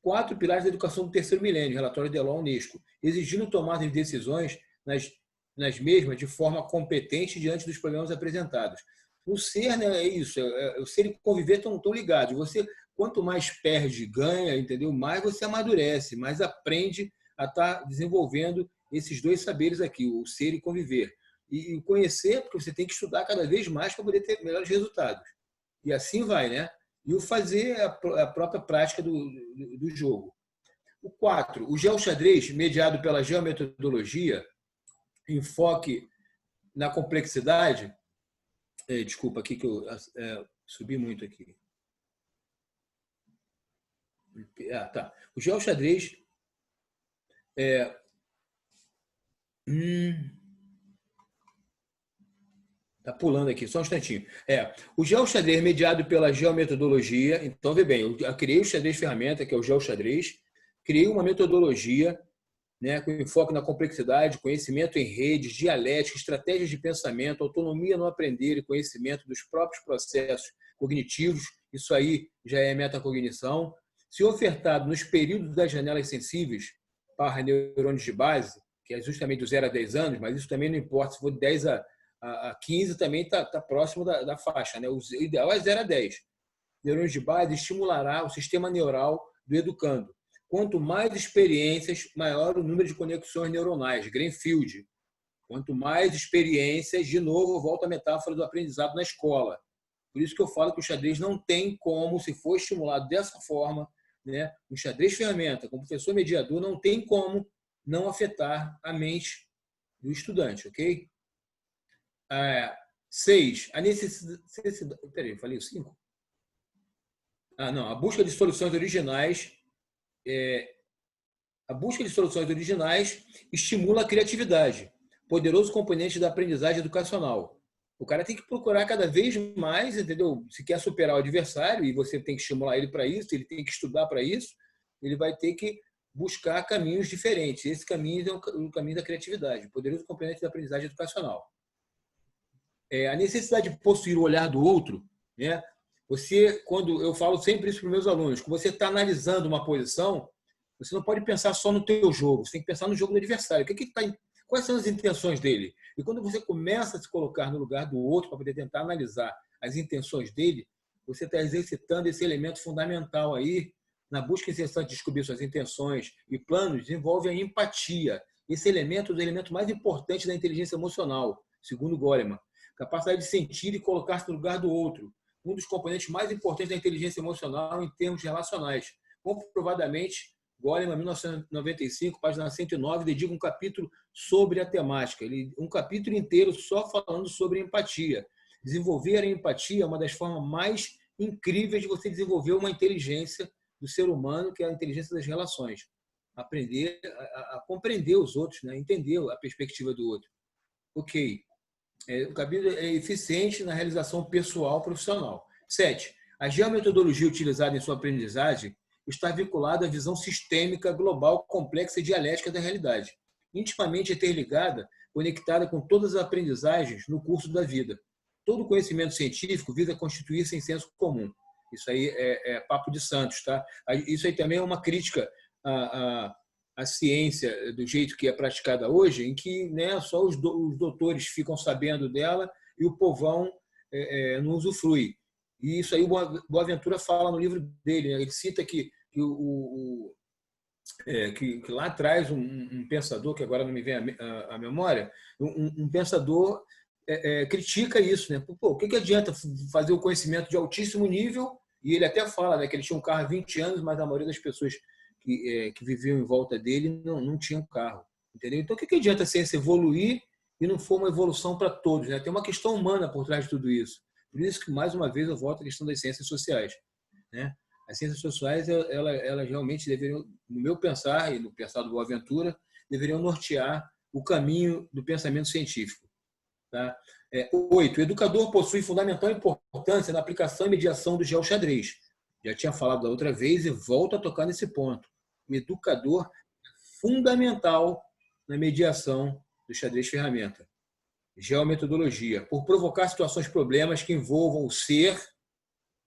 4 pilares da educação do terceiro milênio, relatório de Delors Unesco, exigindo tomada de decisões nas mesmas de forma competente diante dos problemas apresentados. O ser, né, é isso, o ser e conviver estão ligados. Você, quanto mais perde, ganha, entendeu? Mais você amadurece, mais aprende a estar desenvolvendo esses 2 saberes aqui, o ser e conviver. E conhecer, porque você tem que estudar cada vez mais para poder ter melhores resultados. E assim vai, né? E o fazer é a própria prática do jogo. O 4, o geoxadrez, mediado pela geometodologia, enfoque na complexidade. Desculpa aqui que eu subi muito aqui. Tá. O geoxadrez Tá pulando aqui, só um instantinho. O geoxadrez mediado pela geometodologia. Então, vê bem, eu criei o xadrez ferramenta, que é o geoxadrez, criei uma metodologia, né, com enfoque na complexidade, conhecimento em redes, dialética, estratégias de pensamento, autonomia no aprender e conhecimento dos próprios processos cognitivos. Isso aí já é metacognição. Se ofertado nos períodos das janelas sensíveis para neurônios de base, que é justamente do 0 a 10 anos, mas isso também não importa, se for de 10 a 15 também está próximo da faixa, né? O ideal é 0 a 10. Neurônios de base estimulará o sistema neural do educando. Quanto mais experiências, maior o número de conexões neuronais. Greenfield. Quanto mais experiências, de novo, volta à metáfora do aprendizado na escola. Por isso que eu falo que o xadrez não tem como, se for estimulado dessa forma, né? O xadrez ferramenta, como professor mediador, não tem como não afetar a mente do estudante, ok? 6. A necessidade... Peraí, eu falei o 5? Não. A busca de soluções originais. A busca de soluções originais estimula a criatividade, poderoso componente da aprendizagem educacional. O cara tem que procurar cada vez mais, entendeu? Se quer superar o adversário, e você tem que estimular ele para isso, ele tem que estudar para isso, ele vai ter que buscar caminhos diferentes. Esse caminho é o caminho da criatividade, poderoso componente da aprendizagem educacional. A necessidade de possuir o olhar do outro, né? Você, quando eu falo sempre isso para os meus alunos, quando você está analisando uma posição, você não pode pensar só no teu jogo, você tem que pensar no jogo do adversário. Quais são as intenções dele? E quando você começa a se colocar no lugar do outro para poder tentar analisar as intenções dele, você está exercitando esse elemento fundamental aí na busca incessante de descobrir suas intenções e planos, desenvolve a empatia. Esse elemento é o elemento mais importante da inteligência emocional, segundo Goleman. Capacidade de sentir e colocar-se no lugar do outro. Um dos componentes mais importantes da inteligência emocional em termos relacionais. Comprovadamente, Goleman, 1995, página 109, dedica um capítulo sobre a temática. Um capítulo inteiro só falando sobre empatia. Desenvolver a empatia é uma das formas mais incríveis de você desenvolver uma inteligência do ser humano, que é a inteligência das relações. Aprender a compreender os outros, né? Entender a perspectiva do outro. Ok. O capítulo é eficiente na realização pessoal profissional. 7. A geometodologia utilizada em sua aprendizagem está vinculada à visão sistêmica, global, complexa e dialética da realidade, intimamente interligada, conectada com todas as aprendizagens no curso da vida. Todo conhecimento científico visa constituir-se em senso comum. Isso aí é papo de santos, tá? Isso aí também é uma crítica à ciência do jeito que é praticada hoje, em que, né, só os doutores ficam sabendo dela e o povão não usufrui. E isso aí o Boaventura fala no livro dele, né? Ele cita que lá atrás um pensador, que agora não me vem à memória, um pensador critica isso, né? Pô, o que adianta fazer o conhecimento de altíssimo nível? E ele até fala, né, que ele tinha um carro há 20 anos, mas a maioria das pessoas que viviam em volta dele não tinham carro. Entendeu? Então, o que adianta a ciência evoluir e não for uma evolução para todos, né? Tem uma questão humana por trás de tudo isso. Por isso que, mais uma vez, eu volto à questão das ciências sociais, né? As ciências sociais, elas realmente deveriam, no meu pensar e no pensar do Boaventura, deveriam nortear o caminho do pensamento científico. Tá? 8. O educador possui fundamental importância na aplicação e mediação do geoxadrez. Já tinha falado da outra vez e volto a tocar nesse ponto. O educador é fundamental na mediação do xadrez ferramenta. Geometodologia. Por provocar situações, problemas que envolvam o ser.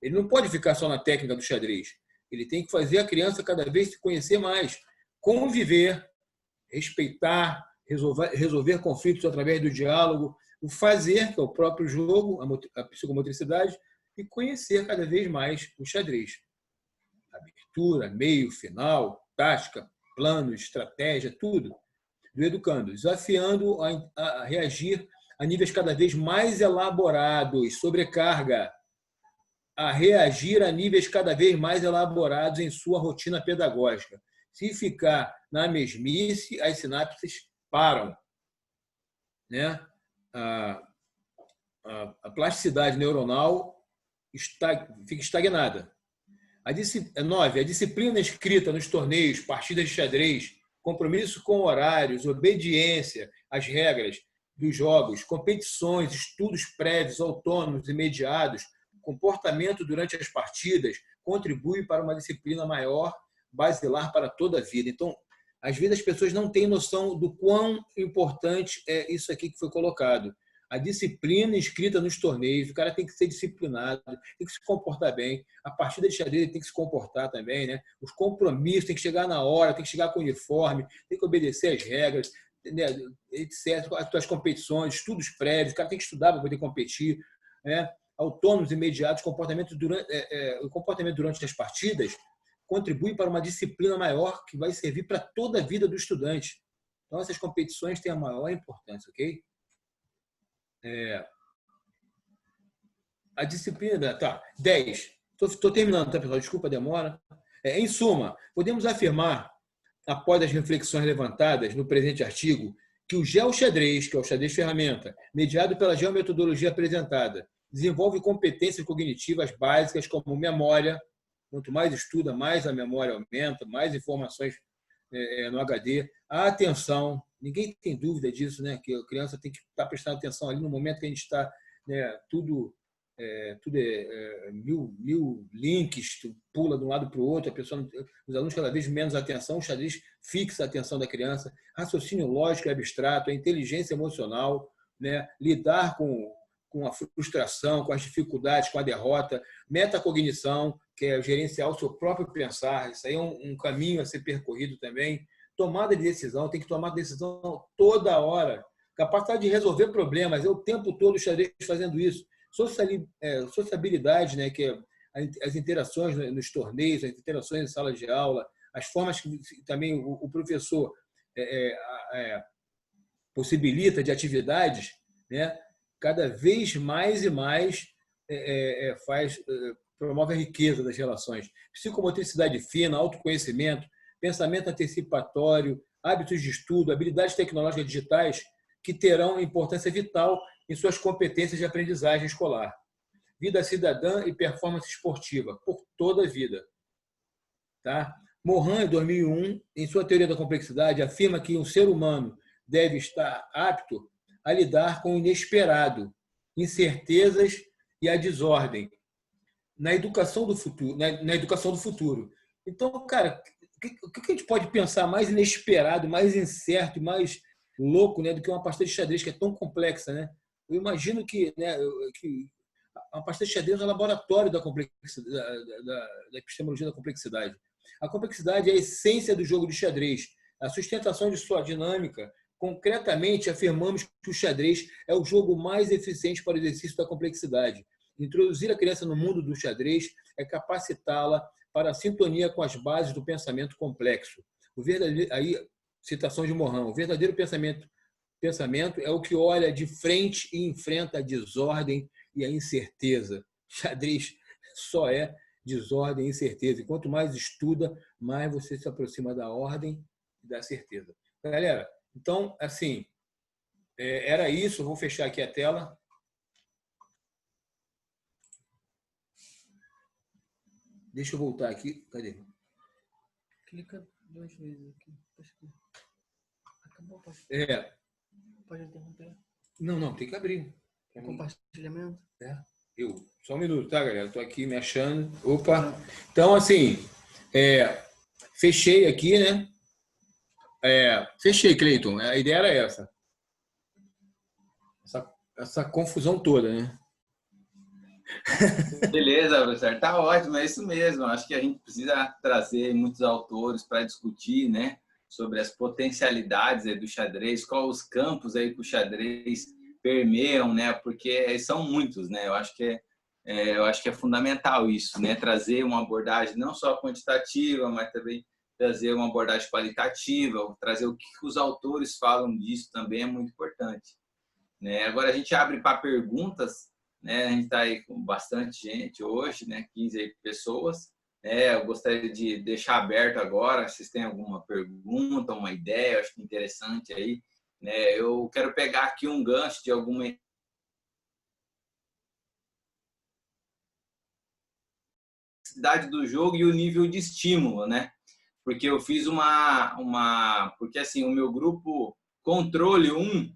Ele não pode ficar só na técnica do xadrez. Ele tem que fazer a criança cada vez se conhecer mais, conviver, respeitar, resolver conflitos através do diálogo, o fazer, que é o próprio jogo, a psicomotricidade, e conhecer cada vez mais o xadrez. Abertura, meio, final, tática, plano, estratégia, tudo. Do educando, desafiando a reagir a níveis cada vez mais elaborados, sobrecarga, a reagir a níveis cada vez mais elaborados em sua rotina pedagógica. Se ficar na mesmice, as sinapses param, né? A plasticidade neuronal fica estagnada. 9. A disciplina escrita nos torneios, partidas de xadrez, compromisso com horários, obediência às regras dos jogos, competições, estudos prévios, autônomos e mediados, comportamento durante as partidas, contribui para uma disciplina maior, basilar para toda a vida. Então, às vezes as pessoas não têm noção do quão importante é isso aqui que foi colocado. A disciplina inscrita nos torneios, o cara tem que ser disciplinado, tem que se comportar bem. A partida de xadrez ele tem que se comportar também, né? Os compromissos, tem que chegar na hora, tem que chegar com o uniforme, tem que obedecer às regras, né? Etc. As competições, estudos prévios, o cara tem que estudar para poder competir, né? Autônomos imediatos, o comportamento durante as partidas contribui para uma disciplina maior que vai servir para toda a vida do estudante. Então, essas competições têm a maior importância, ok? A disciplina... Tá, 10. Estou terminando, tá, pessoal? Desculpa a demora. Em suma, podemos afirmar, após as reflexões levantadas no presente artigo, que o geoxadrez, que é o xadrez ferramenta, mediado pela geometodologia apresentada, desenvolve competências cognitivas básicas como memória. Quanto mais estuda, mais a memória aumenta, mais informações no HD. A atenção, ninguém tem dúvida disso, né? Que a criança tem que estar prestando atenção ali no momento que a gente está, né, tudo é mil links, pula de um lado para o outro, os alunos cada vez menos atenção, o xadrez fixa a atenção da criança, raciocínio lógico e abstrato, a inteligência emocional, né? Lidar com a frustração, com as dificuldades, com a derrota, metacognição, que é gerenciar o seu próprio pensar, isso aí é um caminho a ser percorrido também, tomada de decisão, tem que tomar decisão toda hora, capacidade de resolver problemas, é o tempo todo o xadrez fazendo isso, sociabilidade, né, que é as interações nos torneios, as interações em sala de aula, as formas que também o professor possibilita de atividades, né, cada vez mais e mais promove a riqueza das relações. Psicomotricidade fina, autoconhecimento, pensamento antecipatório, hábitos de estudo, habilidades tecnológicas digitais que terão importância vital em suas competências de aprendizagem escolar. Vida cidadã e performance esportiva, por toda a vida. Tá? Morin, em 2001, em sua teoria da complexidade, afirma que um ser humano deve estar apto a lidar com o inesperado, incertezas e a desordem na educação do futuro. Na educação do futuro. Então, cara, o que a gente pode pensar mais inesperado, mais incerto, mais louco, né, do que uma partida de xadrez que é tão complexa, né? Eu imagino que a partida de xadrez é um laboratório da complexidade, da epistemologia da complexidade. A complexidade é a essência do jogo de xadrez, a sustentação de sua dinâmica. Concretamente, afirmamos que o xadrez é o jogo mais eficiente para o exercício da complexidade. Introduzir a criança no mundo do xadrez é capacitá-la para a sintonia com as bases do pensamento complexo. Aí, citação de Morin, o verdadeiro pensamento é o que olha de frente e enfrenta a desordem e a incerteza. Xadrez só é desordem e incerteza. E quanto mais estuda, mais você se aproxima da ordem e da certeza. Galera, então, assim, era isso. Eu vou fechar aqui a tela. Deixa eu voltar aqui. Cadê? Clica 2 vezes aqui. Acabou, pode. Pode interromper. Não, tem que abrir. Compartilhamento? Só um minuto, tá, galera? Estou aqui me achando. Opa! Então, assim, fechei aqui, né? Fechei, Cleiton. A ideia era essa. Essa confusão toda, né? Beleza, professor. Tá ótimo, é isso mesmo. Acho que a gente precisa trazer muitos autores para discutir, né, sobre as potencialidades aí do xadrez, quais os campos aí que o xadrez permeiam, né? Porque são muitos, né? Eu acho que é fundamental isso, né? Trazer uma abordagem não só quantitativa, mas também trazer uma abordagem qualitativa, trazer o que os autores falam disso também é muito importante, né? Agora a gente abre para perguntas, né? A gente está aí com bastante gente hoje, né? 15 aí pessoas. Eu gostaria de deixar aberto agora, se vocês têm alguma pergunta, uma ideia, acho que interessante aí, né? Eu quero pegar aqui um gancho de alguma necessidade do jogo e o nível de estímulo, né? Porque eu fiz porque assim, o meu grupo controle 1,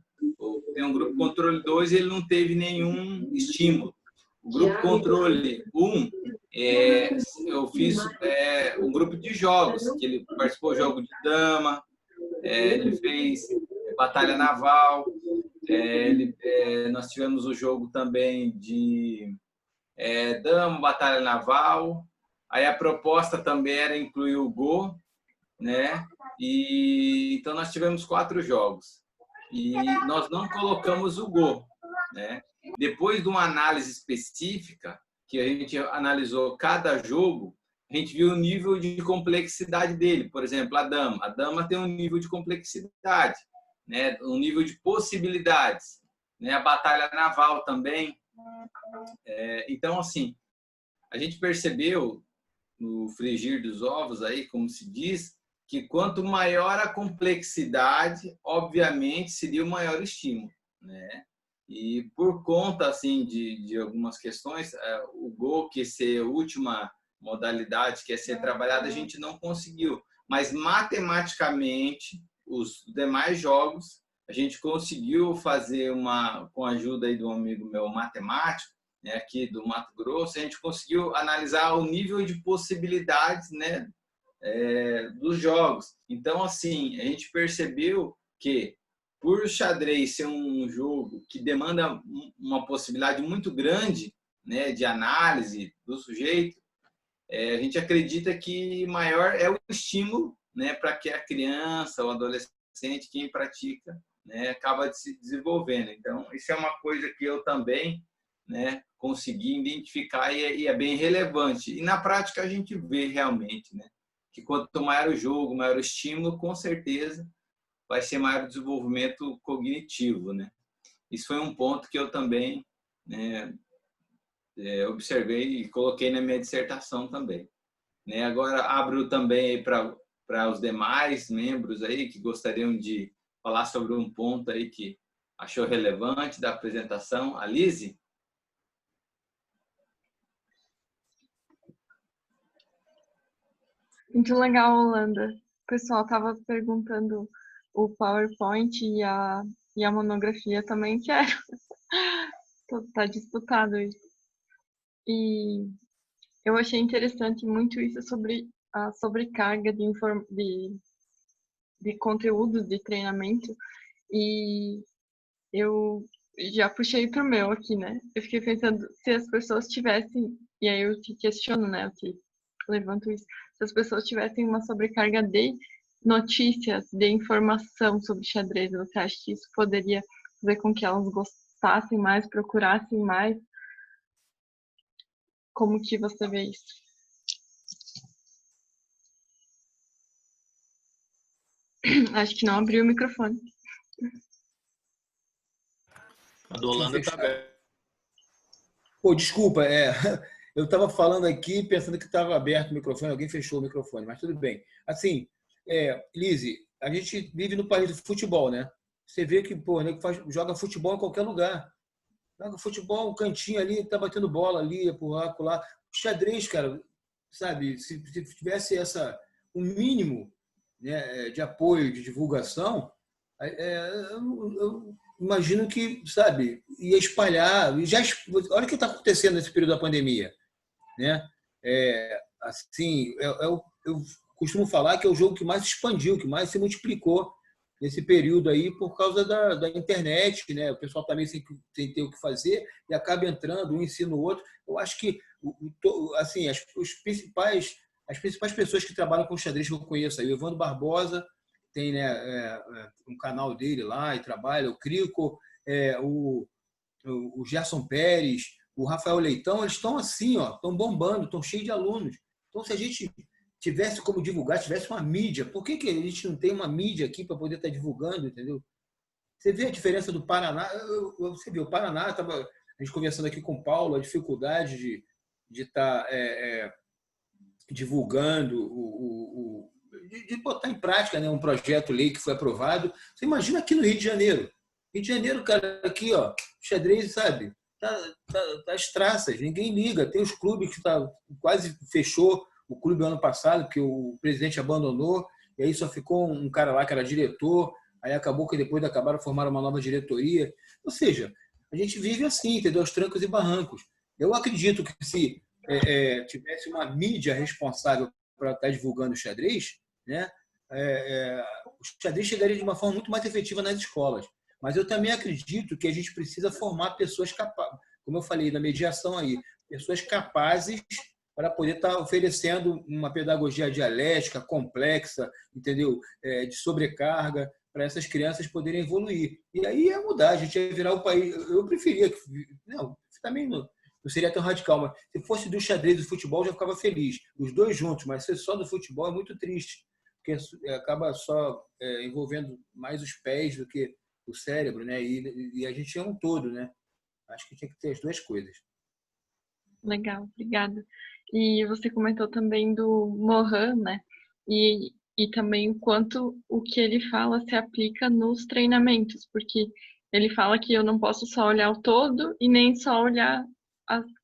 tem um grupo controle 2 e ele não teve nenhum estímulo. O grupo controle 1, eu fiz um grupo de jogos, que ele participou do jogo de dama, ele fez batalha naval, nós tivemos o jogo também de dama, batalha naval. Aí a proposta também era incluir o Go, né? E então nós tivemos 4 jogos e nós não colocamos o Go, né? Depois de uma análise específica que a gente analisou cada jogo, a gente viu o nível de complexidade dele. Por exemplo, a dama tem um nível de complexidade, né? Um nível de possibilidades, né? A batalha naval também. Então, assim, a gente percebeu no frigir dos ovos aí, como se diz, que quanto maior a complexidade, obviamente, seria o maior estímulo, né? E por conta assim de algumas questões, o Go, que ser a última modalidade que é ser trabalhada, a gente não conseguiu. Mas matematicamente, os demais jogos, a gente conseguiu fazer com a ajuda aí de um amigo meu matemático, né, aqui do Mato Grosso, a gente conseguiu analisar o nível de possibilidades, né, dos jogos. Então, assim, a gente percebeu que, por o xadrez ser um jogo que demanda uma possibilidade muito grande, né, de análise do sujeito, a gente acredita que maior é o estímulo, né, para que a criança, o adolescente, quem pratica, né, acaba se desenvolvendo. Então, isso é uma coisa que eu também, né, consegui identificar e é bem relevante. E na prática a gente vê realmente, né, que quanto maior o jogo, maior o estímulo, com certeza vai ser maior o desenvolvimento cognitivo, né? Isso foi um ponto que eu também, né, observei e coloquei na minha dissertação também, né? Agora abro também para os demais membros aí que gostariam de falar sobre um ponto aí que achou relevante da apresentação. A Lise? Muito legal, Holanda. O pessoal estava perguntando o PowerPoint e a monografia também quero. Tá disputado isso. E eu achei interessante muito isso sobre a sobrecarga de conteúdos de treinamento. E eu já puxei para o meu aqui, né? Eu fiquei pensando, se as pessoas tivessem, e aí eu te questiono, né? Eu te levanto isso. Se as pessoas tivessem uma sobrecarga de notícias, de informação sobre xadrez, você acha que isso poderia fazer com que elas gostassem mais, procurassem mais? Como que você vê isso? Acho que não abriu o microfone. A do Holanda tá aberta. Pô, desculpa, Eu estava falando aqui pensando que estava aberto o microfone, alguém fechou o microfone, mas tudo bem. Assim, Lise, a gente vive no país do futebol, né? Você vê que, pô, né, joga futebol em qualquer lugar. Joga futebol, um cantinho ali, tá batendo bola ali, por lá, por lá. Xadrez, cara, sabe? Se tivesse um mínimo, né, de apoio, de divulgação, eu imagino que, sabe, ia espalhar. Olha o que está acontecendo nesse período da pandemia, né? Assim, eu costumo falar que é o jogo que mais expandiu, que mais se multiplicou nesse período aí por causa da internet, né? O pessoal também sem ter o que fazer e acaba entrando, um ensina o outro. Eu acho que assim, as principais pessoas que trabalham com xadrez que eu conheço aí, o Evandro Barbosa tem, né, um canal dele lá e trabalha, o Crico, o Gerson Pérez, o Rafael Leitão, eles estão assim, ó, estão bombando, estão cheios de alunos. Então, se a gente tivesse como divulgar, tivesse uma mídia, por que a gente não tem uma mídia aqui para poder estar divulgando, entendeu? Você vê a diferença do Paraná, você vê, o Paraná, a gente conversando aqui com o Paulo, a dificuldade de estar divulgando, de botar em prática, né, um projeto lei que foi aprovado. Você imagina aqui no Rio de Janeiro. Rio de Janeiro, cara, aqui, ó, xadrez, sabe? Tá as traças, ninguém liga. Tem os clubes que quase fechou o clube ano passado, que o presidente abandonou, e aí só ficou um cara lá que era diretor, aí acabou que depois acabaram formando uma nova diretoria. Ou seja, a gente vive assim, entendeu? Aos trancos e barrancos. Eu acredito que se tivesse uma mídia responsável para estar divulgando o xadrez, né, o xadrez chegaria de uma forma muito mais efetiva nas escolas. Mas eu também acredito que a gente precisa formar pessoas capazes, como eu falei na mediação aí, pessoas capazes para poder estar oferecendo uma pedagogia dialética, complexa, entendeu? De sobrecarga, para essas crianças poderem evoluir. E aí ia mudar, a gente ia virar o país. Eu preferia que. Não, também não seria tão radical, mas se fosse do xadrez e do futebol, eu já ficava feliz. Os dois juntos, mas ser só do futebol é muito triste, porque acaba só envolvendo mais os pés do que o cérebro, né? E a gente é um todo, né? Acho que tinha que ter as duas coisas. Legal, obrigada. E você comentou também do Mohan, né? E também o quanto o que ele fala se aplica nos treinamentos, porque ele fala que eu não posso só olhar o todo e nem só olhar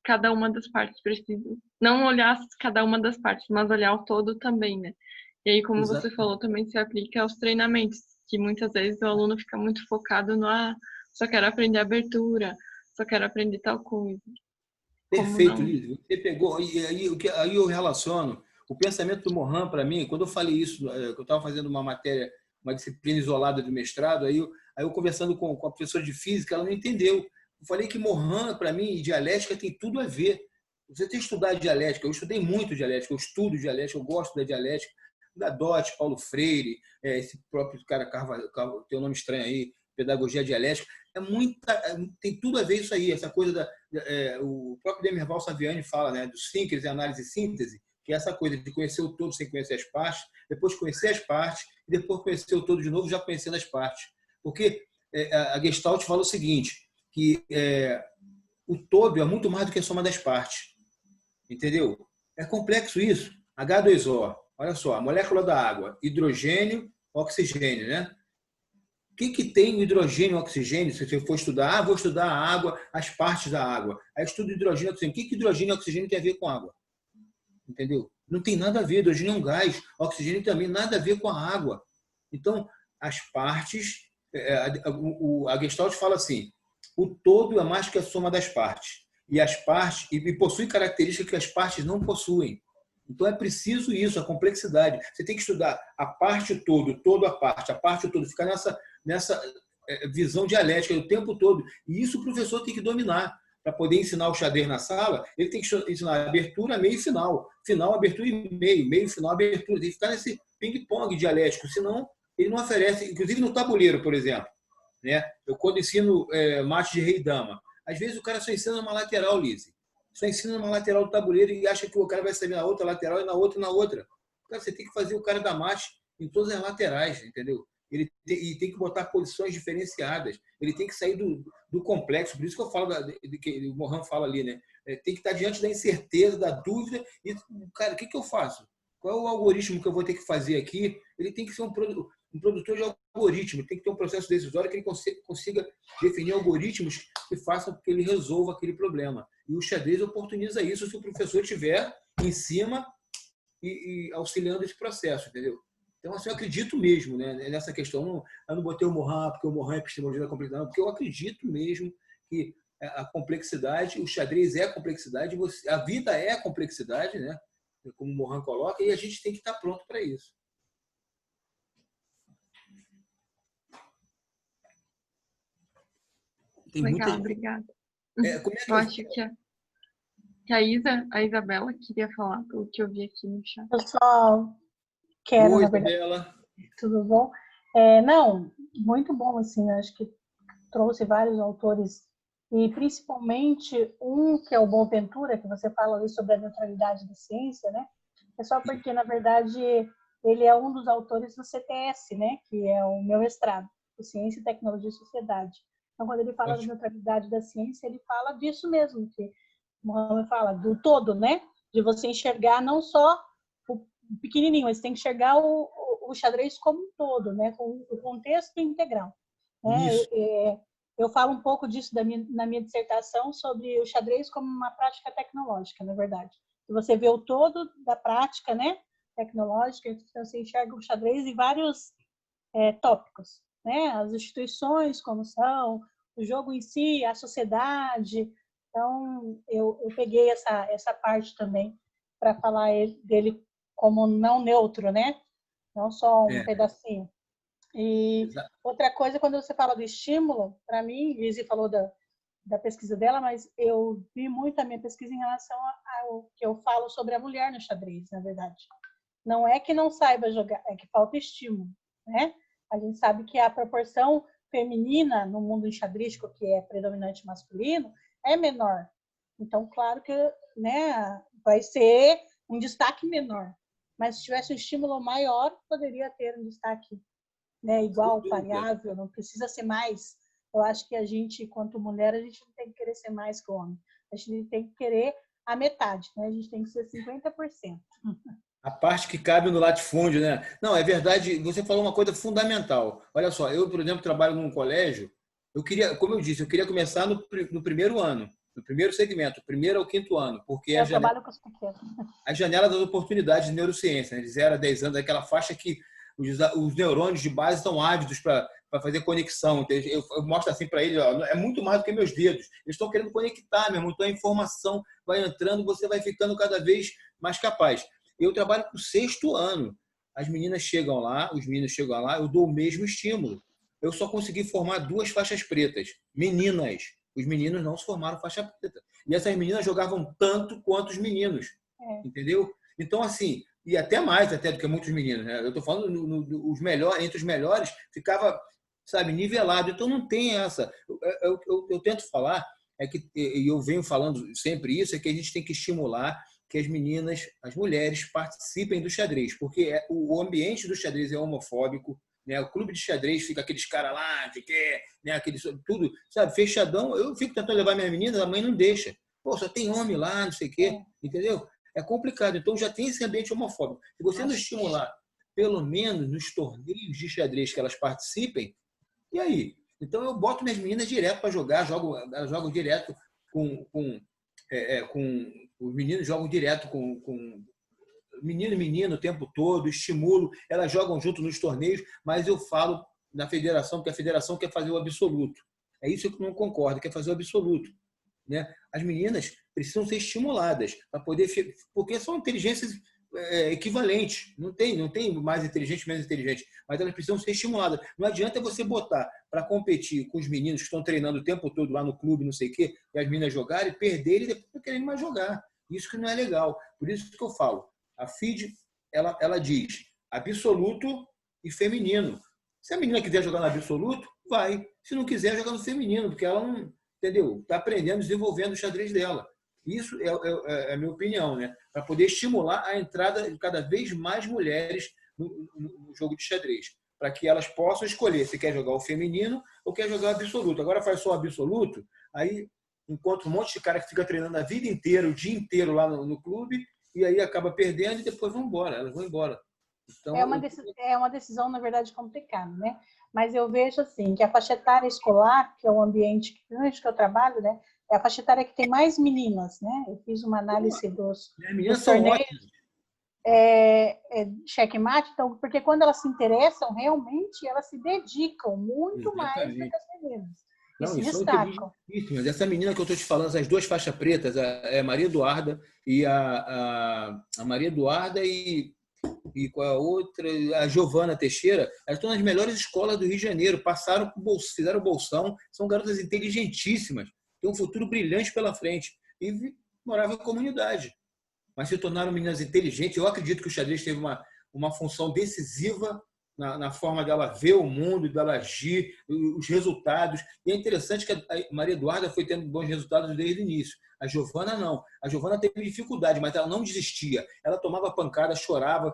cada uma das partes. Preciso não olhar cada uma das partes, mas olhar o todo também, né? E aí, como Exato. você falou, também se aplica aos treinamentos, que muitas vezes o aluno fica muito focado no só quero aprender abertura, só quero aprender tal coisa. Perfeito, Liz. Você pegou. E aí eu relaciono o pensamento do Mohan para mim, quando eu falei isso, que eu estava fazendo uma matéria, uma disciplina isolada do mestrado, aí eu conversando com a professora de física, ela não entendeu. Eu falei que Mohan, para mim, e dialética tem tudo a ver. Você tem que estudar dialética. Eu estudei muito dialética, eu estudo dialética, eu gosto da dialética, da Dott, Paulo Freire, esse próprio cara Carvalho, tem um nome estranho aí, pedagogia dialética. Tem tudo a ver isso aí, essa coisa o próprio Demirval Saviani fala, né, do síncrese, análise e síntese, que é essa coisa de conhecer o todo sem conhecer as partes, depois conhecer as partes e depois conhecer o todo de novo já conhecendo as partes. Porque a Gestalt fala o seguinte, que o todo é muito mais do que a soma das partes. Entendeu? É complexo isso. H2O, olha só, a molécula da água, hidrogênio, oxigênio, né? O que tem o hidrogênio e o oxigênio? Se você for estudar, vou estudar a água, as partes da água. Aí estudo hidrogênio e oxigênio. O que hidrogênio e oxigênio tem a ver com água? Entendeu? Não tem nada a ver. Hidrogênio é um gás. Oxigênio também nada a ver com a água. Então, as partes... A Gestalt fala assim, o todo é mais que a soma das partes. E as partes... E possui características que as partes não possuem. Então, é preciso isso, a complexidade. Você tem que estudar a parte todo a parte todo. Ficar nessa visão dialética o tempo todo. E isso o professor tem que dominar. Para poder ensinar o xadrez na sala, ele tem que ensinar abertura, meio e final. Final, abertura e meio. Meio, final, abertura. Tem que ficar nesse ping-pong dialético. Senão, ele não oferece... Inclusive no tabuleiro, por exemplo. Né? Eu, quando ensino mate de rei e dama, às vezes o cara só ensina uma lateral, Lise. Só ensina uma lateral do tabuleiro e acha que o cara vai saber na outra lateral e na outra e na outra. Cara, você tem que fazer o cara dar mate em todas as laterais, entendeu? e tem que botar posições diferenciadas. Ele tem que sair do complexo. Por isso que eu falo que o Mohan fala ali, né? Tem que estar diante da incerteza, da dúvida. E, cara, o que eu faço? Qual é o algoritmo que eu vou ter que fazer aqui? Ele tem que ser um produtor de algoritmo, tem que ter um processo decisório que ele consiga definir algoritmos que façam com que ele resolva aquele problema. E o xadrez oportuniza isso se o professor estiver em cima e auxiliando esse processo, entendeu? Então, assim, eu acredito mesmo, né, nessa questão. Eu não botei o Mohan porque o Mohan é epistemologia da complexidade, porque eu acredito mesmo que a complexidade, o xadrez é a complexidade, a vida é a complexidade, né? Como o Mohan coloca, e a gente tem que estar pronto para isso. Tem legal, obrigada. Eu acho que a Isabela queria falar, pelo que eu vi aqui no chat. Eu só quero, Oi, na verdade. Isabela. Tudo bom? Não, muito bom, assim, acho que trouxe vários autores, e principalmente um que é o Boaventura, que você fala ali sobre a neutralidade da ciência, né? É só porque, na verdade, ele é um dos autores do CTS, né? Que é o meu mestrado, de Ciência, Tecnologia e Sociedade. Então, quando ele fala da neutralidade da ciência, ele fala disso mesmo, que o Mohamed fala, do todo, né? De você enxergar não só o pequenininho, mas você tem que enxergar o xadrez como um todo, né? Com o contexto integral. Né? Eu falo um pouco disso na minha dissertação sobre o xadrez como uma prática tecnológica, na verdade. Você vê o todo da prática, né? Tecnológica, então você enxerga o xadrez em vários tópicos, né? As instituições como são, o jogo em si, a sociedade. Então, eu peguei essa parte também para falar dele como não neutro, né? Não só um pedacinho. E outra coisa, quando você fala do estímulo, para mim, Lizzy falou da pesquisa dela, mas eu vi muito a minha pesquisa em relação ao que eu falo sobre a mulher no xadrez, na verdade. Não é que não saiba jogar, é que falta estímulo, né? A gente sabe que a proporção feminina no mundo enxadrístico, que é predominante masculino, é menor. Então, claro que, né, vai ser um destaque menor. Mas se tivesse um estímulo maior, poderia ter um destaque, né, igual, variável, não precisa ser mais. Eu acho que a gente, enquanto mulher, a gente não tem que querer ser mais que o homem. A gente tem que querer a metade, né? A gente tem que ser 50%. A parte que cabe no latifúndio, né? Não, é verdade, você falou uma coisa fundamental. Olha só, eu, por exemplo, trabalho num colégio, como eu disse, eu queria começar no primeiro ano, no primeiro segmento, primeiro ao quinto ano, porque eu trabalho com os pequenos. A janela das oportunidades de neurociência, né? De 0 a 10 anos, aquela faixa que os neurônios de base estão ávidos para fazer conexão. Eu mostro assim para eles, ó, é muito mais do que meus dedos. Eles estão querendo conectar mesmo, então a informação vai entrando, você vai ficando cada vez mais capaz. Eu trabalho com o sexto ano. As meninas chegam lá, os meninos chegam lá, eu dou o mesmo estímulo. Eu só consegui formar 2 faixas pretas, meninas. Os meninos não se formaram faixa preta. E essas meninas jogavam tanto quanto os meninos. Entendeu? Então, assim, e até mais até do que muitos meninos, né? Eu estou falando entre os melhores, ficava, sabe, nivelado. Então, não tem essa. Eu tento falar, e eu venho falando sempre isso, é que a gente tem que estimular que as meninas, as mulheres, participem do xadrez, porque o ambiente do xadrez é homofóbico, né? O clube de xadrez fica aqueles caras lá, né? Aqueles, tudo, sabe, fechadão. Eu fico tentando levar minhas meninas, a mãe não deixa. Pô, só tem homem lá, não sei o quê, entendeu? É complicado. Então, já tem esse ambiente homofóbico. Se você não estimular, pelo menos nos torneios de xadrez que elas participem, e aí? Então, eu boto minhas meninas direto para jogar, elas jogam direto com os meninos jogam direto com menino e menino o tempo todo, estimulo, elas jogam junto nos torneios, mas eu falo na federação, porque a federação quer fazer o absoluto. É isso que eu não concordo, quer fazer o absoluto. Né? As meninas precisam ser estimuladas para poder, porque são inteligências equivalentes. Não tem mais inteligente, menos inteligente, mas elas precisam ser estimuladas. Não adianta você botar para competir com os meninos que estão treinando o tempo todo lá no clube, não sei o quê, e as meninas jogarem, perderem e depois não querem mais jogar. Isso que não é legal. Por isso que eu falo, a FIDE, ela diz absoluto e feminino. Se a menina quiser jogar no absoluto, vai. Se não quiser, joga no feminino, porque ela não, entendeu? Está aprendendo, desenvolvendo o xadrez dela. Isso é a minha opinião, né? Para poder estimular a entrada de cada vez mais mulheres no jogo de xadrez. para que elas possam escolher se quer jogar o feminino ou quer jogar o absoluto. Agora faz só o absoluto, aí encontra um monte de cara que fica treinando a vida inteira, o dia inteiro lá no clube, e aí acaba perdendo e depois vão embora, elas vão embora. Então, é uma decisão, na verdade, complicada, né? Mas eu vejo assim, que a faixa etária escolar, que é o ambiente que eu trabalho, né? É a faixa etária que tem mais meninas, né? Eu fiz uma análise dos torneios checkmate, então, porque quando elas se interessam, realmente elas se dedicam muito mais do que as meninas. E se destacam. Mas essa menina que eu estou te falando, essas duas faixas pretas, a Maria Eduarda e a Maria Eduarda e com a outra, a Giovana Teixeira, elas estão nas melhores escolas do Rio de Janeiro, passaram por fizeram bolsão, são garotas inteligentíssimas, têm um futuro brilhante pela frente e moravam em comunidade, mas se tornaram meninas inteligentes. Eu acredito que o xadrez teve uma função decisiva na forma dela ver o mundo, dela agir, os resultados. E é interessante que a Maria Eduarda foi tendo bons resultados desde o início. A Giovana não. A Giovana teve dificuldade, mas ela não desistia. Ela tomava pancada, chorava,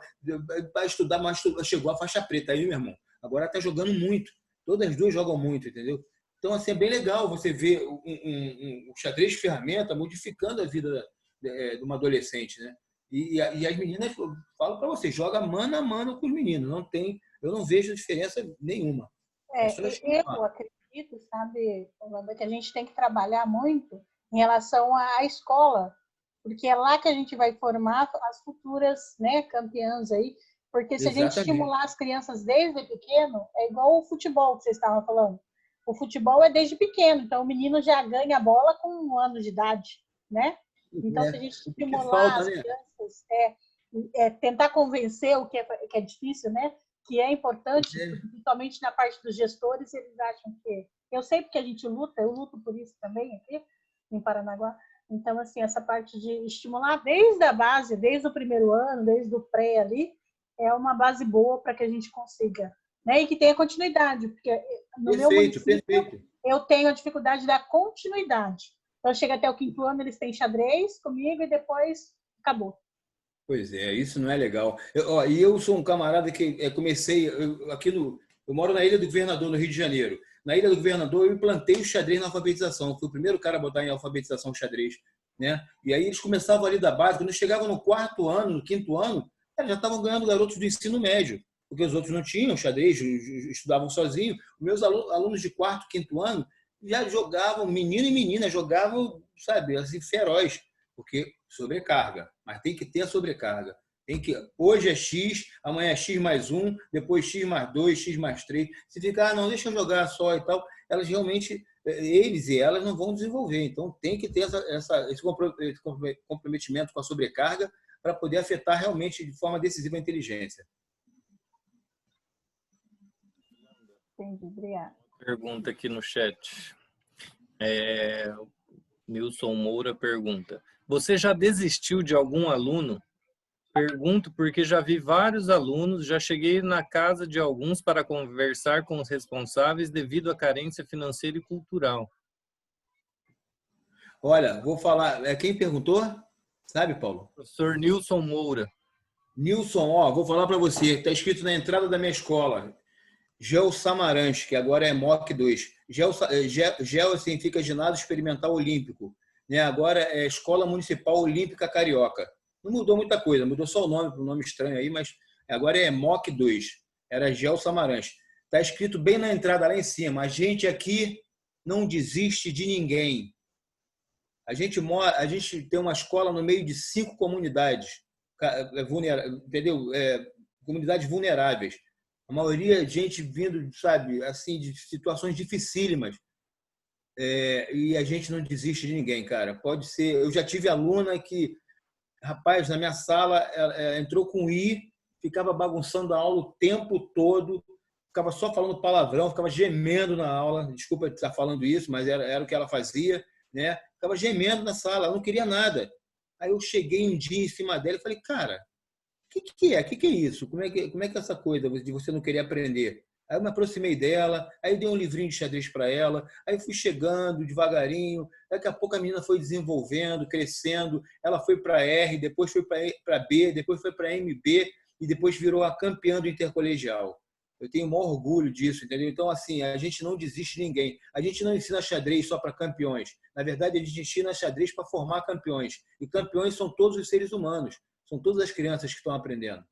para estudar, mas chegou à faixa preta. Aí, meu irmão, agora está jogando muito. Todas as duas jogam muito, entendeu? Então, assim, é bem legal você ver o xadrez ferramenta modificando a vida de uma adolescente, né? E as meninas, eu falo para você, joga mano a mano com os meninos. Eu não vejo diferença nenhuma. Eu acredito, sabe, Orlando, que a gente tem que trabalhar muito em relação à escola, porque é lá que a gente vai formar as futuras, né, campeãs aí, porque se a gente estimular as crianças desde pequeno, é igual o futebol que vocês estavam falando. O futebol é desde pequeno, então o menino já ganha a bola com 1 ano de idade, né? Então, se a gente estimular as crianças, tentar convencer o que é difícil, né? Que é importante, principalmente na parte dos gestores, eles acham que... Eu sei porque a gente luta, eu luto por isso também aqui em Paranaguá. Então, assim, essa parte de estimular desde a base, desde o primeiro ano, desde o pré ali, é uma base boa para que a gente consiga, né? E que tenha continuidade, porque no meu município eu tenho a dificuldade da continuidade. Então, chega até o 5º ano, eles têm xadrez comigo e depois acabou. Pois é, isso não é legal. Eu sou um camarada que comecei eu moro na Ilha do Governador, no Rio de Janeiro. Na Ilha do Governador, eu implantei o xadrez na alfabetização. Fui o primeiro cara a botar em alfabetização o xadrez, né? E aí eles começavam ali da base. Quando chegavam no 4º ano, no 5º ano, já estavam ganhando garotos do ensino médio, porque os outros não tinham xadrez, estudavam sozinhos. Meus alunos de 4º, 5º ano já jogavam, menino e menina, jogavam, sabe, assim, feroz, porque sobrecarga. Mas tem que ter a sobrecarga. Hoje é X, amanhã é X mais 1, depois X mais 2, X mais 3. Se ficar, não, deixa eu jogar só e tal, elas realmente, eles e elas não vão desenvolver. Então, tem que ter esse comprometimento com a sobrecarga para poder afetar realmente de forma decisiva a inteligência. Entendi, obrigada. Pergunta aqui no chat. Nilson Moura pergunta: você já desistiu de algum aluno? Pergunto porque já vi vários alunos, já cheguei na casa de alguns para conversar com os responsáveis devido à carência financeira e cultural. Olha, vou falar. Quem perguntou? Sabe, Paulo? Professor Nilson Moura. Nilson, vou falar para você. Está escrito na entrada da minha escola. Gel Samaranch, que agora é MOC 2. Gel significa Ginásio Experimental Olímpico. Né? Agora é Escola Municipal Olímpica Carioca. Não mudou muita coisa, mudou só o nome, para um nome estranho aí, mas agora é MOC 2. Era Gel Samaranch. Está escrito bem na entrada, lá em cima. A gente aqui não desiste de ninguém. A gente tem uma escola no meio de 5 comunidades, entendeu? Comunidades vulneráveis. A maioria gente vindo, sabe, assim, de situações dificílimas. E a gente não desiste de ninguém, cara. Pode ser. Eu já tive aluna que, rapaz, na minha sala, ela entrou com I, ficava bagunçando a aula o tempo todo, ficava só falando palavrão, ficava gemendo na aula. Desculpa estar falando isso, mas era o que ela fazia, né? Ficava gemendo na sala, ela não queria nada. Aí eu cheguei um dia em cima dela e falei, cara, o que é isso? Como é que é essa coisa de você não querer aprender? Aí eu me aproximei dela, aí dei um livrinho de xadrez para ela, aí fui chegando devagarinho, daqui a pouco a menina foi desenvolvendo, crescendo, ela foi para R, depois foi para B, depois foi para MB e depois virou a campeã do intercolegial. Eu tenho o maior orgulho disso, entendeu? Então, assim, a gente não desiste de ninguém. A gente não ensina xadrez só para campeões. Na verdade, a gente ensina xadrez para formar campeões. E campeões são todos os seres humanos. São todas as crianças que estão aprendendo.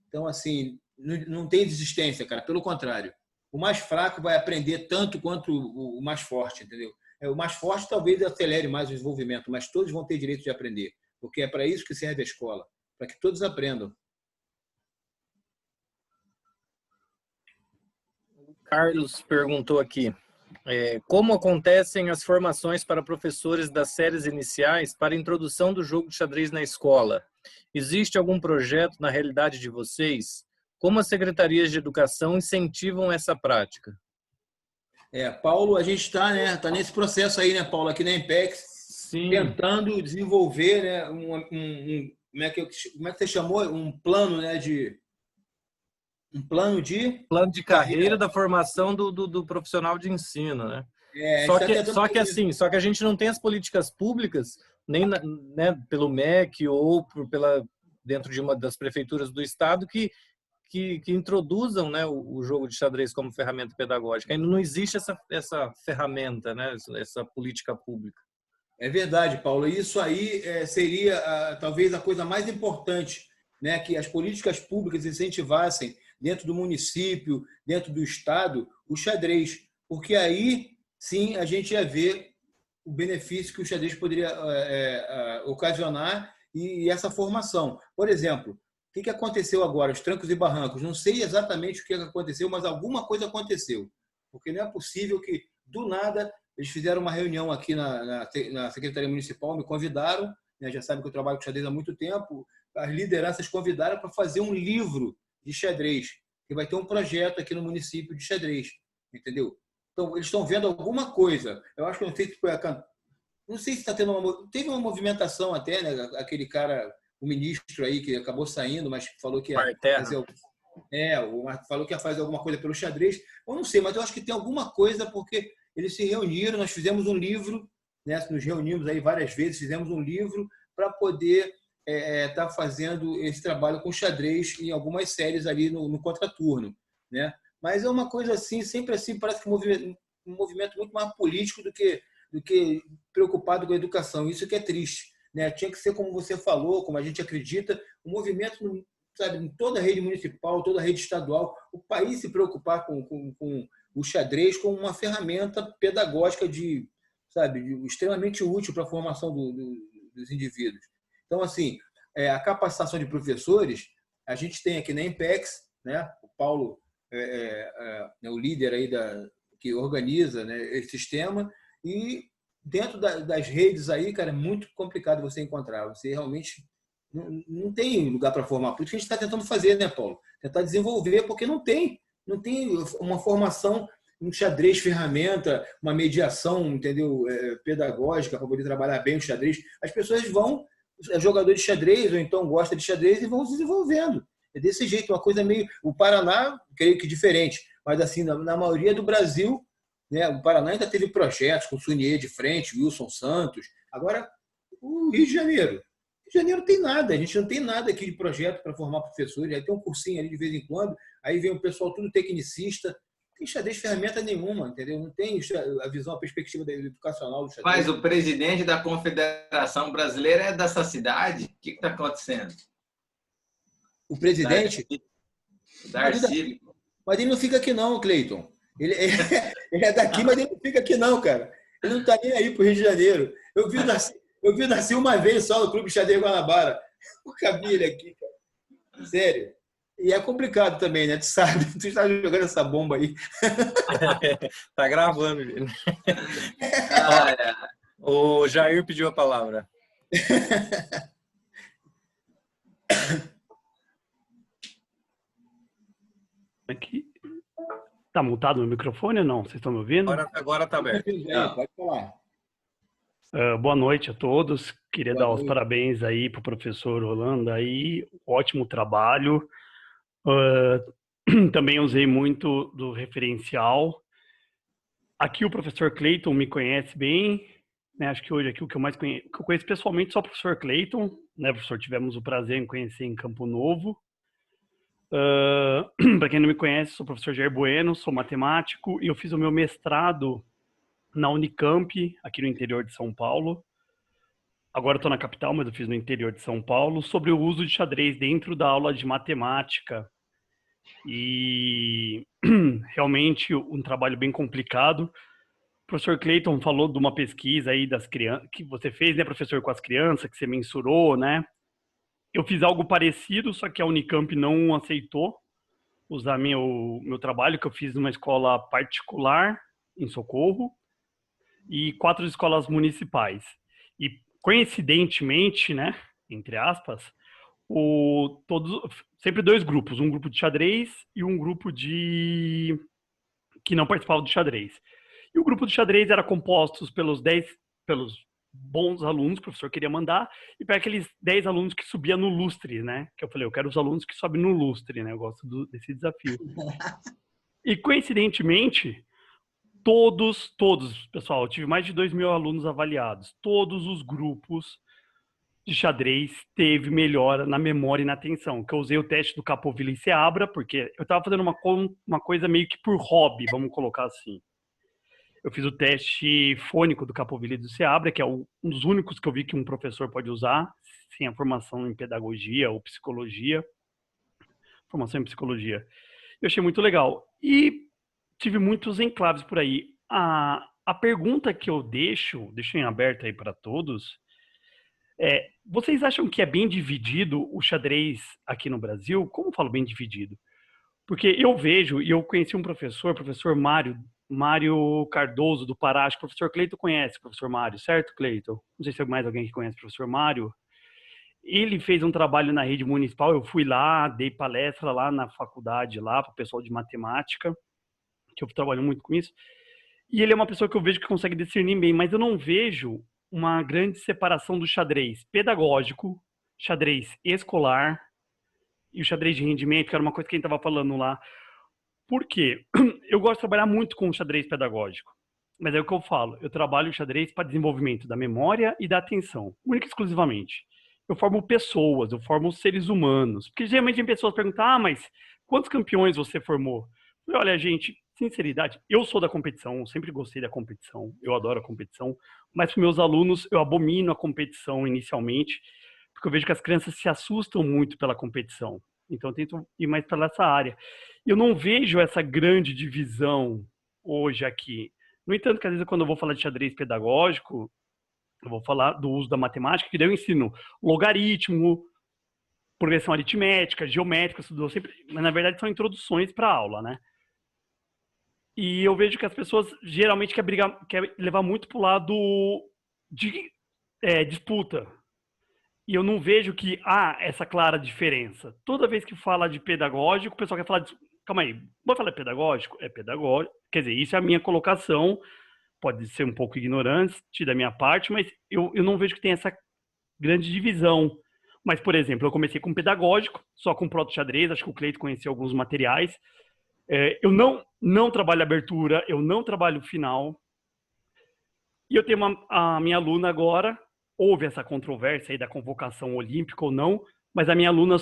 Então, assim, não tem desistência, cara. Pelo contrário. O mais fraco vai aprender tanto quanto o mais forte, entendeu? O mais forte talvez acelere mais o desenvolvimento, mas todos vão ter direito de aprender. Porque é para isso que serve a escola. Para que todos aprendam. Carlos perguntou aqui, como acontecem as formações para professores das séries iniciais para a introdução do jogo de xadrez na escola? Existe algum projeto na realidade de vocês? Como as secretarias de educação incentivam essa prática? Paulo, a gente está, né, tá nesse processo aí, né, Paulo, aqui na Impex, Sim. Tentando desenvolver, né, como é que você chamou? Um plano, né, Plano de carreira da formação do profissional de ensino, né? Só que a gente não tem as políticas públicas, nem né, pelo MEC ou dentro de uma das prefeituras do estado que introduzam, né, o jogo de xadrez como ferramenta pedagógica. Ainda não existe essa ferramenta, né, essa política pública. É verdade, Paulo. Isso aí seria talvez a coisa mais importante, né, que as políticas públicas incentivassem dentro do município, dentro do estado, o xadrez. Porque aí, sim, a gente ia ver o benefício que o xadrez poderia ocasionar e essa formação. Por exemplo, o que aconteceu agora? Os trancos e barrancos. Não sei exatamente o que aconteceu, mas alguma coisa aconteceu. Porque não é possível que, do nada, eles fizeram uma reunião aqui na Secretaria Municipal, me convidaram, né, já sabem que eu trabalho com xadrez há muito tempo, as lideranças convidaram para fazer um livro de xadrez, que vai ter um projeto aqui no município de xadrez, entendeu? Então, eles estão vendo alguma coisa. Eu acho que não sei se está teve uma movimentação até, né? Aquele cara, o ministro aí que acabou saindo, mas falou que ia fazer falou que ia fazer alguma coisa pelo xadrez. Eu não sei, mas eu acho que tem alguma coisa porque eles se reuniram, nós fizemos um livro, né? Nos reunimos aí várias vezes, fizemos um livro para poder tá fazendo esse trabalho com xadrez em algumas séries ali no contraturno, né? Mas é uma coisa assim, sempre assim, parece que um movimento muito mais político do que preocupado com a educação. Isso que é triste, né? Tinha que ser como você falou, como a gente acredita, um movimento, sabe, em toda a rede municipal, toda a rede estadual, o país se preocupar com o xadrez como uma ferramenta pedagógica extremamente útil para a formação dos indivíduos. Então, assim, a capacitação de professores, a gente tem aqui na Impex, né? O Paulo é o líder aí que organiza, né, esse sistema, e dentro das redes aí, cara, é muito complicado você encontrar. Você realmente não tem lugar para formar. Por isso que a gente está tentando fazer, né, Paulo? Tentar desenvolver, porque não tem uma formação, um xadrez ferramenta, uma mediação, entendeu, pedagógica para poder trabalhar bem o xadrez. As pessoas é jogador de xadrez ou então gosta de xadrez e vão se desenvolvendo. É desse jeito, uma coisa meio... O Paraná, creio que diferente, mas assim, na maioria do Brasil, né, o Paraná ainda teve projetos com Sunier de frente, Wilson Santos. Agora, o Rio de Janeiro tem nada, a gente não tem nada aqui de projeto para formar professores, aí tem um cursinho ali de vez em quando, aí vem o pessoal tudo tecnicista, não tem xadrez ferramenta nenhuma, entendeu? Não tem a visão, a perspectiva educacional do xadrez. Mas o presidente da Confederação Brasileira é dessa cidade? O que está acontecendo? O presidente? Darcy. Mas ele não fica aqui não, Cleiton. Ele é daqui, mas ele não fica aqui não, cara. Ele não está nem aí pro Rio de Janeiro. Eu vi o Darcy uma vez só no Clube Xadrez Guanabara. O cabia ele aqui, cara. Sério. E é complicado também, né? Tu sabe, tu está jogando essa bomba aí. Tá gravando, gente. O Jair pediu a palavra. Aqui. Tá mutado o microfone ou não? Vocês estão me ouvindo? Agora tá aberto. Pode falar. Boa noite a todos. Queria Boa dar noite. os parabéns aí para o professor Rolando aí. Ótimo trabalho. Também usei muito do referencial. Aqui o professor Cleiton me conhece bem, né? Acho que hoje aqui o que eu conheço pessoalmente só o professor Cleiton, né, professor? Tivemos o prazer em conhecer em Campo Novo. Para quem não me conhece, sou o professor Jair Bueno, sou matemático e eu fiz o meu mestrado na Unicamp, aqui no interior de São Paulo. Agora estou na capital, mas eu fiz no interior de São Paulo, sobre o uso de xadrez dentro da aula de matemática. E realmente um trabalho bem complicado. O professor Clayton falou de uma pesquisa aí das crianças, que você fez, né, professor, com as crianças, que você mensurou, né? Eu fiz algo parecido, só que a Unicamp não aceitou usar meu trabalho, que eu fiz numa escola particular em Socorro e 4 escolas municipais. E coincidentemente, né, entre aspas, sempre 2 grupos, um grupo de xadrez e um grupo que não participava do xadrez. E o grupo de xadrez era composto pelos bons alunos que o professor queria mandar e para aqueles 10 alunos que subiam no lustre, né? Que eu falei, eu quero os alunos que sobem no lustre, né? Eu gosto desse desafio. E coincidentemente, todos, pessoal, eu tive mais de 2.000 alunos avaliados. Todos os grupos de xadrez teve melhora na memória e na atenção. Que eu usei o teste do Capovilla e Seabra, porque eu estava fazendo uma coisa meio que por hobby, vamos colocar assim. Eu fiz o teste fônico do Capovilla e do Seabra, que é um dos únicos que eu vi que um professor pode usar, sem a formação em pedagogia ou psicologia. Formação em psicologia. Eu achei muito legal. E tive muitos enclaves por aí. A pergunta que eu deixo em aberto aí para todos, vocês acham que é bem dividido o xadrez aqui no Brasil? Como eu falo bem dividido? Porque eu vejo, e eu conheci um professor Mário Cardoso, do Pará. Acho que o professor Cleiton conhece o professor Mário, certo, Cleiton? Não sei se tem mais alguém que conhece o professor Mário. Ele fez um trabalho na rede municipal, eu fui lá, dei palestra lá na faculdade, lá para o pessoal de matemática, que eu trabalho muito com isso. E ele é uma pessoa que eu vejo que consegue discernir bem, mas eu não vejo uma grande separação do xadrez pedagógico, xadrez escolar e o xadrez de rendimento, que era uma coisa que a gente estava falando lá. Por quê? Eu gosto de trabalhar muito com o xadrez pedagógico, mas é o que eu falo, eu trabalho o xadrez para desenvolvimento da memória e da atenção, única e exclusivamente. Eu formo pessoas, eu formo seres humanos, porque geralmente tem pessoas que perguntam, mas quantos campeões você formou? Olha, gente, sinceridade, eu sou da competição, eu sempre gostei da competição, eu adoro a competição, mas para meus alunos eu abomino a competição inicialmente, porque eu vejo que as crianças se assustam muito pela competição. Então eu tento ir mais para essa área. Eu não vejo essa grande divisão hoje aqui. No entanto, que às vezes quando eu vou falar de xadrez pedagógico, eu vou falar do uso da matemática, que daí eu ensino logaritmo, progressão aritmética, geométrica, mas na verdade são introduções para a aula, né? E eu vejo que as pessoas geralmente querem levar muito para o lado de disputa. E eu não vejo que há essa clara diferença. Toda vez que fala de pedagógico, o pessoal quer falar de... Calma aí, vou falar de pedagógico? É pedagógico. Quer dizer, isso é a minha colocação. Pode ser um pouco ignorante da minha parte, mas eu não vejo que tem essa grande divisão. Mas, por exemplo, eu comecei com pedagógico, só com proto-xadrez, acho que o Cleiton conheceu alguns materiais. Eu não trabalho abertura, eu não trabalho final. E eu tenho a minha aluna agora... Houve essa controvérsia aí da convocação olímpica ou não, mas a minha aluna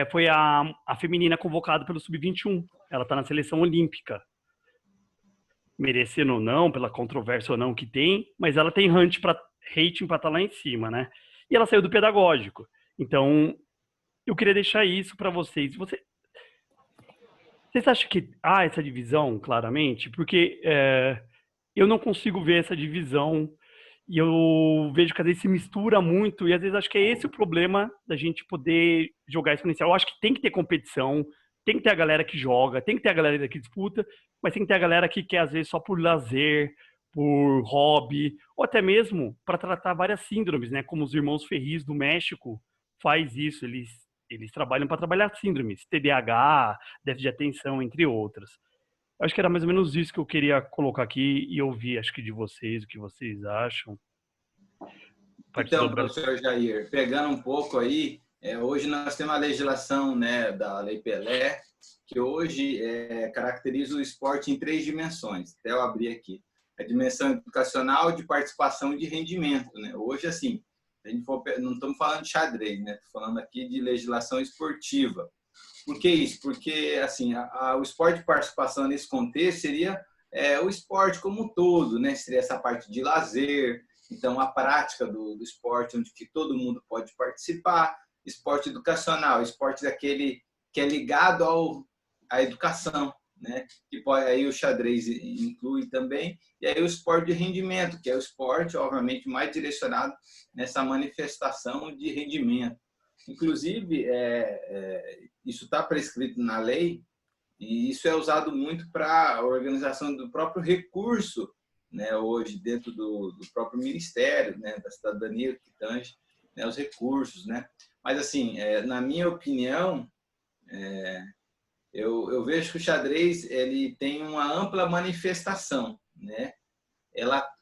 foi a feminina convocada pelo Sub-21. Ela está na seleção olímpica. Merecendo ou não, pela controvérsia ou não que tem, mas ela tem rating para estar lá em cima, né? E ela saiu do pedagógico. Então, eu queria deixar isso para vocês. Vocês acham que há essa divisão, claramente? Porque eu não consigo ver essa divisão. E eu vejo que às vezes se mistura muito, e às vezes acho que é esse o problema da gente poder jogar exponencial. Eu acho que tem que ter competição, tem que ter a galera que joga, tem que ter a galera que disputa, mas tem que ter a galera que quer, às vezes, só por lazer, por hobby, ou até mesmo para tratar várias síndromes, né? Como os irmãos Ferriz do México faz isso, eles trabalham para trabalhar síndromes, TDAH, déficit de atenção, entre outras. Acho que era mais ou menos isso que eu queria colocar aqui e ouvir, acho que de vocês, o que vocês acham. Então, professor Jair, pegando um pouco aí, hoje nós temos a legislação, né, da Lei Pelé, que hoje caracteriza o esporte em 3 dimensões. Até eu abrir aqui. A dimensão educacional, de participação e de rendimento, né? Hoje, assim, a gente não estamos falando de xadrez, né? Estamos falando aqui de legislação esportiva. Por que isso? Porque assim, o esporte de participação nesse contexto seria o esporte como um todo, né? Seria essa parte de lazer, então a prática do esporte onde que todo mundo pode participar, esporte educacional, esporte daquele que é ligado à educação, né? Que pode, aí o xadrez inclui também, e aí o esporte de rendimento, que é o esporte, obviamente, mais direcionado nessa manifestação de rendimento. Inclusive, isso está prescrito na lei, e isso é usado muito para a organização do próprio recurso, né, hoje, dentro do próprio Ministério, né, da Cidadania, que tange, né, os recursos. Né? Mas, assim, na minha opinião, eu vejo que o xadrez ele tem uma ampla manifestação. Né?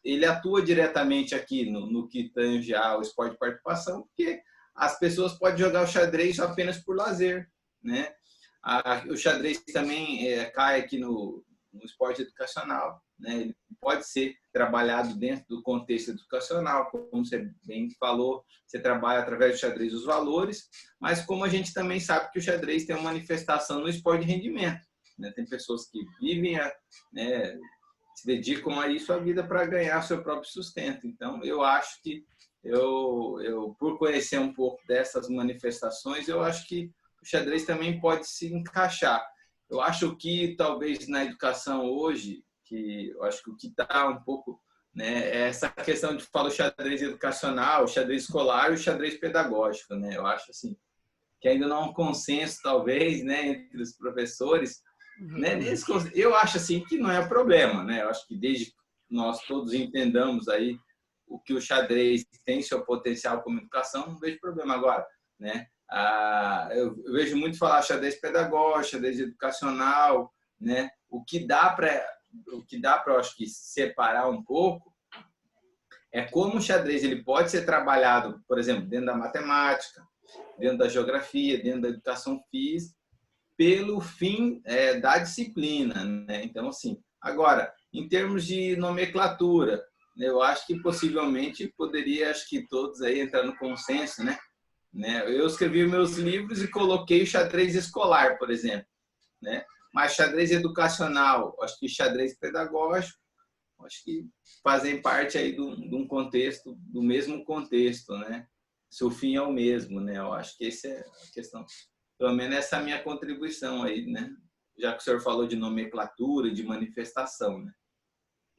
Ele atua diretamente aqui no que tange ao esporte de participação, porque as pessoas podem jogar o xadrez apenas por lazer, né? O xadrez também cai aqui no esporte educacional, né? Ele pode ser trabalhado dentro do contexto educacional, como você bem falou, você trabalha através do xadrez os valores, mas como a gente também sabe que o xadrez tem uma manifestação no esporte de rendimento, né? Tem pessoas que vivem, né, se dedicam a isso a vida para ganhar seu próprio sustento. Então, eu acho que eu por conhecer um pouco dessas manifestações, eu acho que o xadrez também pode se encaixar. Eu acho que talvez na educação hoje, que eu acho que o que está um pouco, né, é essa questão de falar o xadrez educacional, o xadrez escolar e o xadrez pedagógico, né? Eu acho assim que ainda não há um consenso talvez, né, entre os professores, né? Eu acho assim que não é problema, né? Eu acho que desde que nós todos entendamos aí o que o xadrez tem seu potencial como educação, não vejo problema agora, né? Eu vejo muito falar xadrez pedagógico, xadrez educacional, né? O que dá para eu acho que separar um pouco é como o xadrez ele pode ser trabalhado, por exemplo, dentro da matemática, dentro da geografia, dentro da educação física, pelo fim da disciplina, né? Então, assim, agora, em termos de nomenclatura, eu acho que possivelmente poderia, acho que todos aí entrar no consenso, né? Eu escrevi meus livros e coloquei o xadrez escolar, por exemplo, né? Mas xadrez educacional, acho que xadrez pedagógico, acho que fazem parte aí de um contexto, do mesmo contexto, né? Se o fim é o mesmo, né? Eu acho que essa é a questão. Pelo menos essa é a minha contribuição aí, né? Já que o senhor falou de nomenclatura, de manifestação, né?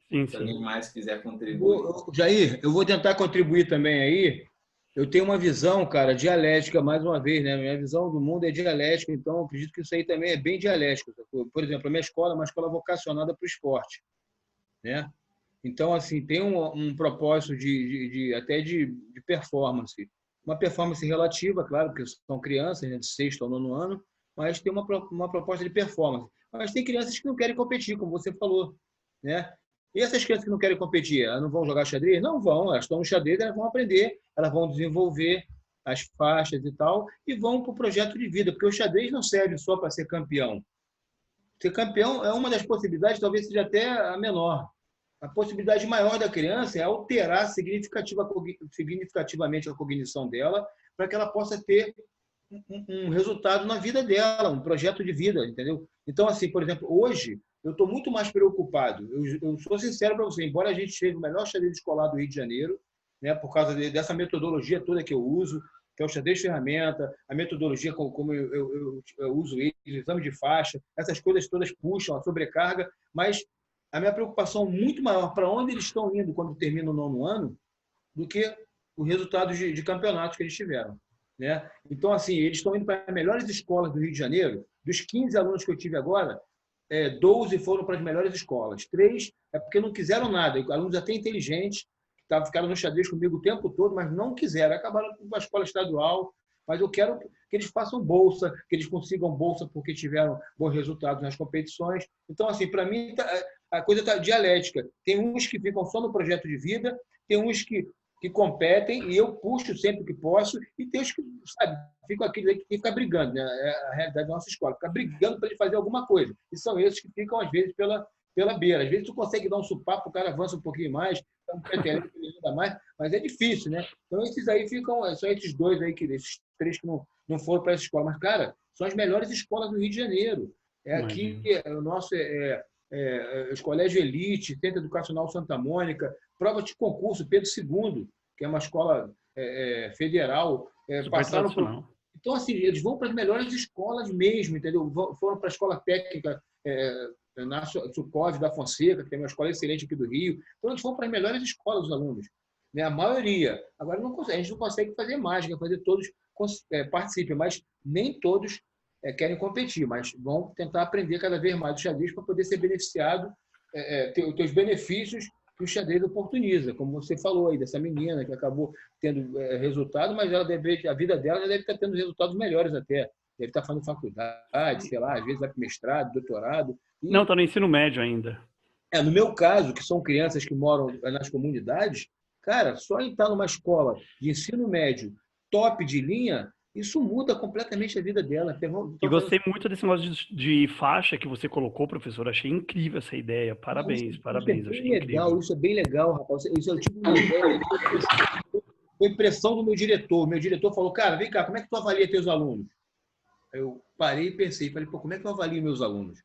Sim, Se alguém mais quiser contribuir. Jair, eu vou tentar contribuir também aí. Eu tenho uma visão, cara, dialética, mais uma vez, né? Minha visão do mundo é dialética, então eu acredito que isso aí também é bem dialético. Por exemplo, a minha escola é uma escola vocacionada para o esporte, né? Então, assim, tem um propósito até de performance. Uma performance relativa, claro, porque são crianças, né, de 6º ao 9º ano, mas tem uma proposta de performance. Mas tem crianças que não querem competir, como você falou, né? E essas crianças que não querem competir, elas não vão jogar xadrez? Não vão, elas estão no xadrez, elas vão aprender, elas vão desenvolver as faixas e tal, e vão para o projeto de vida, porque o xadrez não serve só para ser campeão. Ser campeão é uma das possibilidades, talvez seja até a menor. A possibilidade maior da criança é alterar significativamente a cognição dela para que ela possa ter um resultado na vida dela, um projeto de vida, entendeu? Então, assim, por exemplo, hoje eu estou muito mais preocupado. Eu sou sincero para você, embora a gente seja o melhor xadrez escolar do Rio de Janeiro, né, por causa dessa metodologia toda que eu uso, que é o xadrez ferramenta, a metodologia como eu uso ele, o exame de faixa, essas coisas todas puxam a sobrecarga, mas a minha preocupação é muito maior para onde eles estão indo quando terminam o 9º ano do que os resultados de campeonatos que eles tiveram, né? Então, assim, eles estão indo para as melhores escolas do Rio de Janeiro. Dos 15 alunos que eu tive agora, 12 foram para as melhores escolas. 3 é porque não quiseram nada. Alunos até inteligentes, que ficaram no xadrez comigo o tempo todo, mas não quiseram. Acabaram com a escola estadual. Mas eu quero que eles façam bolsa, que eles consigam bolsa porque tiveram bons resultados nas competições. Então, assim, para mim, a coisa está dialética. Tem uns que ficam só no projeto de vida, tem uns que competem, e eu puxo sempre que posso, e tem os que, sabe, ficam aqueles aí que tem que ficar brigando, né? É a realidade da nossa escola, ficar brigando para ele fazer alguma coisa. E são esses que ficam, às vezes, pela beira. Às vezes tu consegue dar um supapo, o cara avança um pouquinho mais, ainda mais, mas é difícil, né? Então esses aí ficam, são esses dois aí, esses três que não foram para essa escola. Mas, cara, são as melhores escolas do Rio de Janeiro. Aqui, o nosso os Colégio Elite, Centro Educacional Santa Mônica, prova de concurso, Pedro II, que é uma escola federal. Passaram por... Então, assim, eles vão para as melhores escolas mesmo, entendeu? Foram para a escola técnica na Sukov da Fonseca, que tem uma escola excelente aqui do Rio. Então, eles vão para as melhores escolas, os alunos. Né? A maioria. Agora, a gente não consegue fazer mágica, fazer todos participem, mas nem todos querem competir, mas vão tentar aprender cada vez mais do xadrez para poder ser beneficiado, ter os benefícios que o xadrez oportuniza, como você falou aí, dessa menina que acabou tendo resultado, mas ela a vida dela já deve estar tendo resultados melhores até. Deve estar fazendo faculdade, sei lá, às vezes vai para mestrado, doutorado. Não, está no ensino médio ainda. No meu caso, que são crianças que moram nas comunidades, cara, só em estar numa escola de ensino médio top de linha, isso muda completamente a vida dela. E gostei muito desse negócio de faixa que você colocou, professor. Achei incrível essa ideia. Parabéns, parabéns. Isso é bem legal, isso é bem legal, rapaz. Isso é o tipo de ideia. Foi impressão do meu diretor. Meu diretor falou, cara, vem cá, como é que tu avalia teus alunos? Eu parei e pensei, falei, pô, como é que eu avalio meus alunos?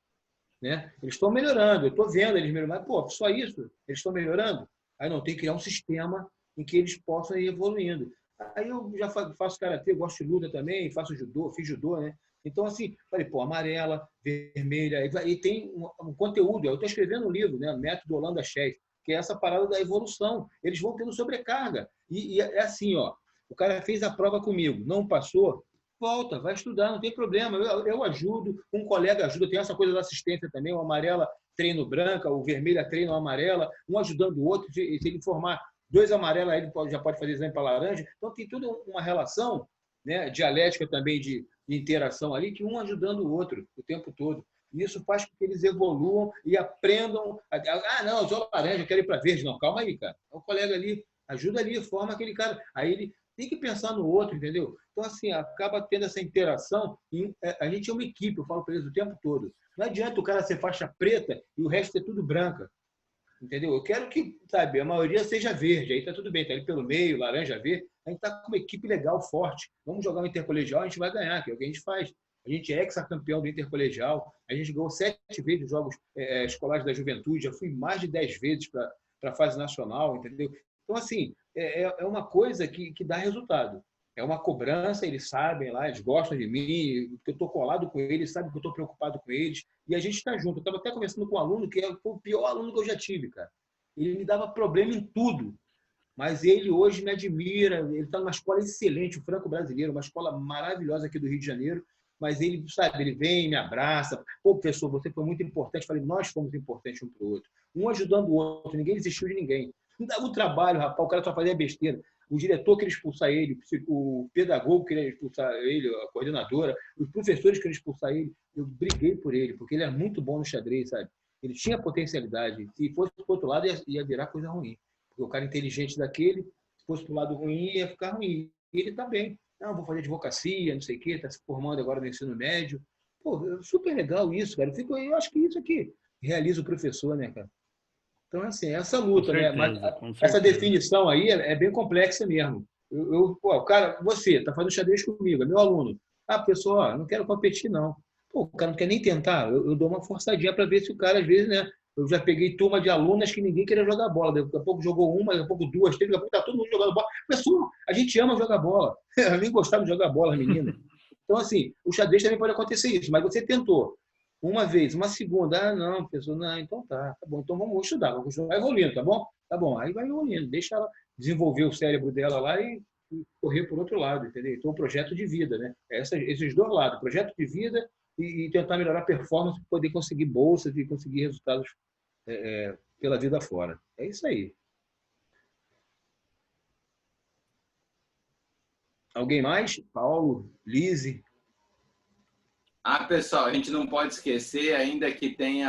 Né? Eles estão melhorando, eu estou vendo eles melhorando, mas, pô, só isso? Eles estão melhorando? Aí não, tem que criar um sistema em que eles possam ir evoluindo. Aí eu já faço karatê, gosto de luta também, faço judô, fiz judô, né? Então, assim, falei, pô, amarela, vermelha, e tem um conteúdo. Eu estou escrevendo um livro, né? Método Holanda Chess, que é essa parada da evolução. Eles vão tendo sobrecarga. E é assim, ó, o cara fez a prova comigo, não passou, volta, vai estudar, não tem problema. Eu ajudo, um colega ajuda, tem essa coisa da assistência também, o amarela treino branca, o vermelha treino amarela, um ajudando o outro, se ele formar 2 amarelos, aí ele já pode fazer exame para laranja. Então, tem toda uma relação, né, dialética também de interação ali, que um ajudando o outro o tempo todo. E isso faz com que eles evoluam e aprendam. Não, eu sou laranja, eu quero ir para verde. Não, calma aí, cara. O colega ali, ajuda ali, forma aquele cara. Aí ele tem que pensar no outro, entendeu? Então, assim, acaba tendo essa interação. E a gente é uma equipe, eu falo para eles o tempo todo. Não adianta o cara ser faixa preta e o resto é tudo branca. Entendeu? Eu quero que, sabe, a maioria seja verde, aí tá tudo bem, tá ali pelo meio, laranja, verde, a gente tá com uma equipe legal, forte. Vamos jogar um intercolegial, a gente vai ganhar, que é o que a gente faz. A gente é ex-campeão do intercolegial, a gente ganhou 7 vezes os Jogos Escolares da Juventude, já fui mais de 10 vezes para a fase nacional, entendeu? Então, assim, é uma coisa que dá resultado. É uma cobrança, eles sabem lá, eles gostam de mim, eu estou colado com eles, sabem que eu estou preocupado com eles, e a gente está junto. Eu estava até conversando com um aluno que foi o pior aluno que eu já tive, cara. Ele me dava problema em tudo, mas ele hoje me admira, ele está numa escola excelente, o Franco Brasileiro, uma escola maravilhosa aqui do Rio de Janeiro, mas ele, sabe, ele vem, me abraça, pô, professor, você foi muito importante. Eu falei, nós fomos importantes um para o outro, um ajudando o outro, ninguém desistiu de ninguém. Não dava o trabalho, rapaz, o cara só fazia besteira. O diretor queria expulsar ele, o pedagogo queria expulsar ele, a coordenadora, os professores queriam expulsar ele. Eu briguei por ele, porque ele era muito bom no xadrez, sabe? Ele tinha potencialidade. Se fosse para o outro lado, ia virar coisa ruim. Porque o cara inteligente daquele, se fosse para o lado ruim, ia ficar ruim. E ele está bem. Não, vou fazer advocacia, não sei o quê, está se formando agora no ensino médio. Pô, super legal isso, cara. Eu acho que isso aqui realiza o professor, né, cara? Então, assim, essa luta, certeza, né? Mas essa definição aí é bem complexa mesmo. Pô, cara, você está fazendo xadrez comigo, é meu aluno. Pessoal, eu não quero competir, não. Pô, o cara não quer nem tentar. Eu dou uma forçadinha para ver se o cara, às vezes, né? Eu já peguei turma de alunas que ninguém queria jogar bola. Daqui a pouco jogou uma, daqui a pouco 2, 3, daqui a pouco tá todo mundo jogando bola. Pessoal, a gente ama jogar bola. Eu nem gostava de jogar bola, menina. Então, assim, o xadrez também pode acontecer isso, mas você tentou. Uma vez, uma segunda, não, pessoal, não, então tá bom, então vamos estudar, vamos continuar evoluindo, tá bom? Tá bom, aí vai evoluindo, deixa ela desenvolver o cérebro dela lá e correr por outro lado, entendeu? Então, o projeto de vida, né? Esses 2 lados, projeto de vida e tentar melhorar a performance para poder conseguir bolsas e conseguir resultados pela vida fora. É isso aí. Alguém mais? Paulo, Lise? Pessoal, a gente não pode esquecer ainda que tem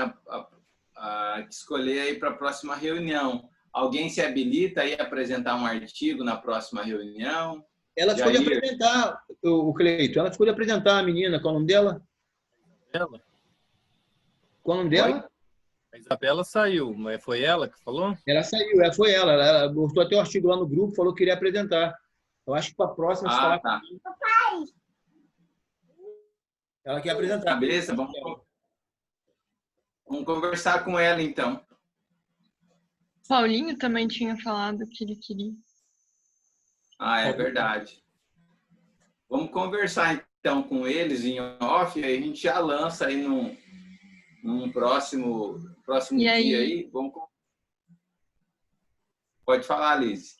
que escolher aí para a próxima reunião. Alguém se habilita aí a apresentar um artigo na próxima reunião? Ela ficou de apresentar, o Cleito, ela ficou de apresentar a menina, qual é o nome dela? Ela. Qual é o nome dela? A Isabela saiu, mas foi ela que falou? Ela saiu, foi ela. Ela postou até o artigo lá no grupo, falou que queria apresentar. Eu acho que para a próxima... Tá. Ela quer apresentar. Cabeça, vamos conversar com ela, então. Paulinho também tinha falado que ele queria. Ah, é verdade. Vamos conversar, então, com eles em off, aí a gente já lança aí num próximo dia aí. Pode falar, Liz.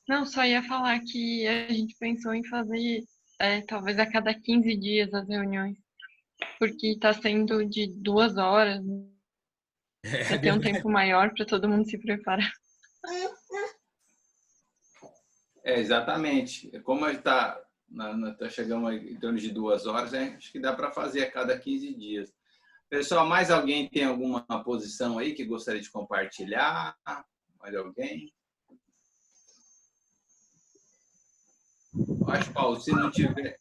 Não, só ia falar que a gente pensou em fazer talvez a cada 15 dias as reuniões, porque está sendo de 2 horas, para ter um tempo maior para todo mundo se preparar. Exatamente. Como está chegando em torno de 2 horas, acho que dá para fazer a cada 15 dias. Pessoal, mais alguém tem alguma posição aí que gostaria de compartilhar? Mais alguém? Acho, Paulo, se não tiver...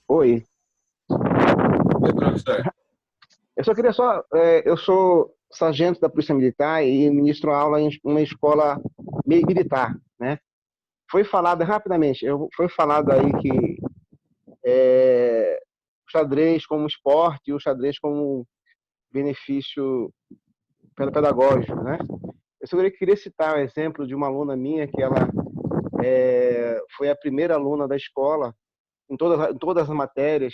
Oi. Oi, professor. Eu só queria eu sou sargento da Polícia Militar e ministro aula em uma escola militar, né? Foi falado rapidamente, foi falado aí que o xadrez como esporte e o xadrez como benefício pedagógico, né? Eu só queria citar o exemplo de uma aluna minha que ela foi a primeira aluna da escola em todas as matérias.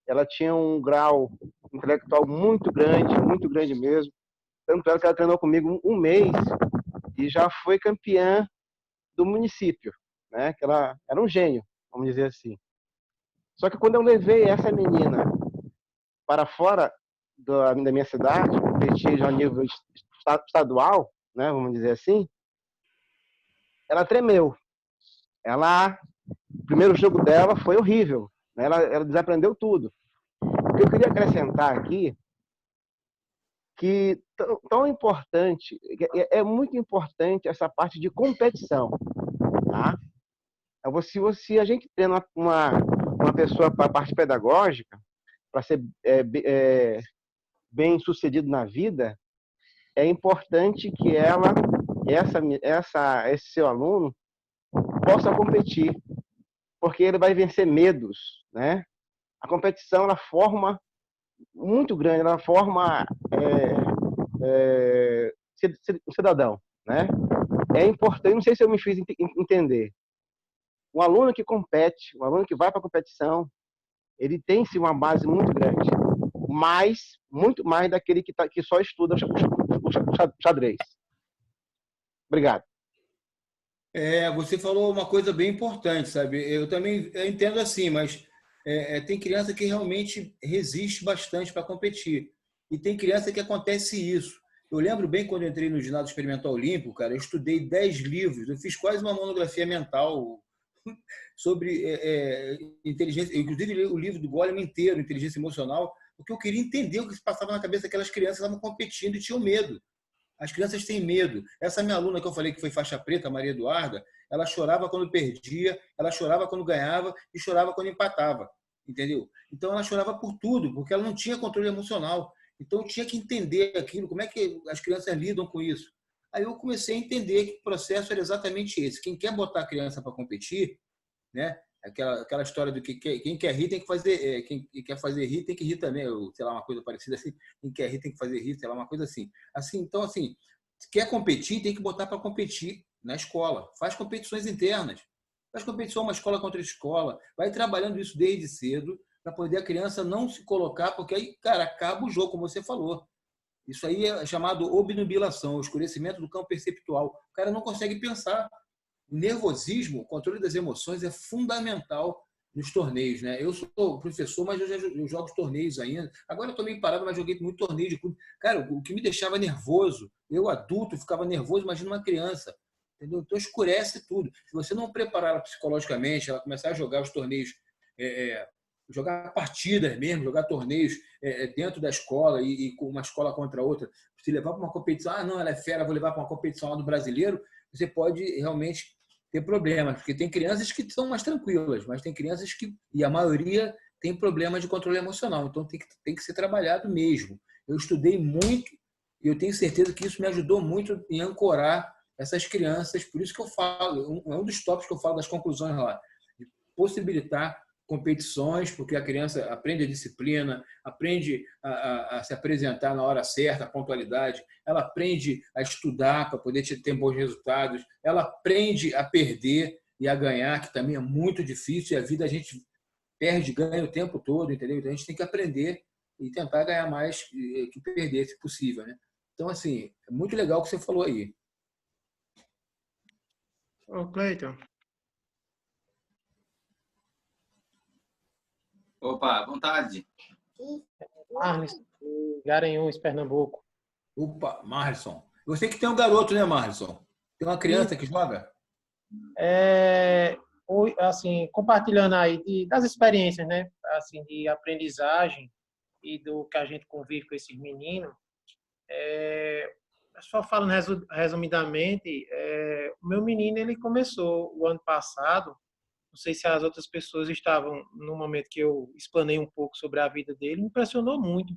Ela tinha um grau intelectual muito grande mesmo. Tanto é que ela treinou comigo um mês e já foi campeã do município, né? Que ela era um gênio, vamos dizer assim. Só que quando eu levei essa menina para fora da minha cidade, competir já a nível estadual, né? Vamos dizer assim, ela tremeu. O primeiro jogo dela foi horrível, né? Ela desaprendeu tudo. O que eu queria acrescentar aqui que tão importante, é muito importante essa parte de competição, tá? Se a gente treina uma pessoa para a parte pedagógica, para ser bem sucedido na vida, é importante que esse seu aluno possa competir, porque ele vai vencer medos, né? A competição, ela forma muito grande, ela forma cidadão, né? É importante, não sei se eu me fiz entender. Um aluno que compete, um aluno que vai para a competição, ele tem sim uma base muito grande, muito mais daquele que só estuda o xadrez. Obrigado. Você falou uma coisa bem importante, sabe? Eu também entendo assim, mas tem criança que realmente resiste bastante para competir. E tem criança que acontece isso. Eu lembro bem quando eu entrei no ginásio experimental olímpico, cara, eu estudei 10 livros, eu fiz quase uma monografia mental sobre inteligência, inclusive li o livro do Goleman inteiro, Inteligência Emocional, porque eu queria entender o que se passava na cabeça daquelas crianças que estavam competindo e tinham medo. As crianças têm medo. Essa minha aluna que eu falei que foi faixa preta, Maria Eduarda, ela chorava quando perdia, ela chorava quando ganhava e chorava quando empatava, entendeu? Então ela chorava por tudo, porque ela não tinha controle emocional. Então eu tinha que entender aquilo, como é que as crianças lidam com isso. Aí eu comecei a entender que o processo era exatamente esse. Quem quer botar a criança para competir, né? Aquela história do que quem quer rir tem que fazer, quem quer fazer rir tem que rir também, ou sei lá, uma coisa parecida assim. Quem quer rir tem que fazer rir, sei lá, uma coisa assim. Então, assim, se quer competir, tem que botar para competir na escola. Faz competições internas. Faz competição uma escola contra escola. Vai trabalhando isso desde cedo para poder a criança não se colocar, porque aí, cara, acaba o jogo, como você falou. Isso aí é chamado obnubilação, o escurecimento do campo perceptual. O cara não consegue pensar. O nervosismo, o controle das emoções é fundamental nos torneios, né? Eu sou professor, mas eu jogo torneios ainda. Agora eu estou meio parado, mas joguei muito torneio de clube. Cara, o que me deixava nervoso, eu adulto ficava nervoso, imagina uma criança. Entendeu? Então escurece tudo. Se você não preparar ela psicologicamente, ela começar a jogar os torneios, jogar partidas mesmo, jogar torneios dentro da escola e com uma escola contra outra, se levar para uma competição, não, ela é fera, vou levar para uma competição lá do brasileiro, você pode realmente ter problemas, porque tem crianças que são mais tranquilas, mas tem crianças e a maioria tem problemas de controle emocional, então tem que ser trabalhado mesmo. Eu estudei muito e eu tenho certeza que isso me ajudou muito em ancorar essas crianças, por isso que eu falo, é um dos tópicos que eu falo das conclusões lá, de possibilitar competições, porque a criança aprende a disciplina, aprende a se apresentar na hora certa, a pontualidade, ela aprende a estudar para poder ter bons resultados, ela aprende a perder e a ganhar, que também é muito difícil, e a vida a gente perde, ganha o tempo todo, entendeu? Então a gente tem que aprender e tentar ganhar mais que perder, se possível, né? Então, assim, é muito legal o que você falou aí. Ô, Cleiton, Opa, à vontade. Arnes, de Garanhuns, Pernambuco. Opa, Marlison. Você que tem um garoto, né, Marlison? Tem uma criança que joga? Assim, compartilhando aí das experiências, né? Assim, de aprendizagem e do que a gente convive com esses meninos. Só falando resumidamente, o meu menino, ele começou o ano passado. Não sei se as outras pessoas estavam no momento que eu explanei um pouco sobre a vida dele. Me impressionou muito,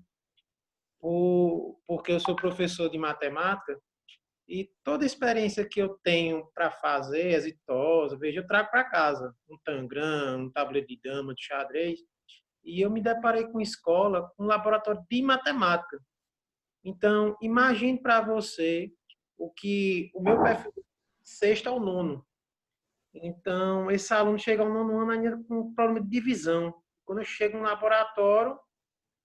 porque eu sou professor de matemática e toda a experiência que eu tenho para fazer, exitosa, veja, eu trago para casa um tangram, um tabuleiro de dama, de xadrez, e eu me deparei com escola, com um laboratório de matemática. Então, imagine para você o meu perfil sexto ao nono. Então, esse aluno chega ao nono ano ainda com um problema de divisão. Quando eu chego no laboratório,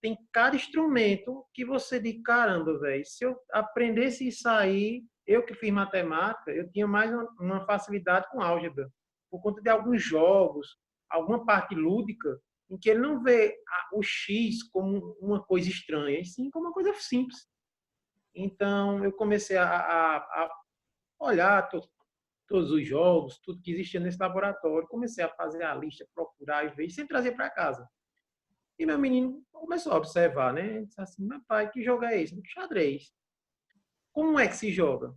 tem cada instrumento que você diz, caramba, velho, se eu aprendesse isso aí, eu que fiz matemática, eu tinha mais uma facilidade com álgebra, por conta de alguns jogos, alguma parte lúdica, em que ele não vê o X como uma coisa estranha, e sim como uma coisa simples. Então, eu comecei a olhar todos os jogos, tudo que existia nesse laboratório, comecei a fazer a lista, procurar e ver, e sempre trazer para casa. E meu menino começou a observar, né? Ele disse assim, meu pai, que jogo é esse? Xadrez. Como é que se joga?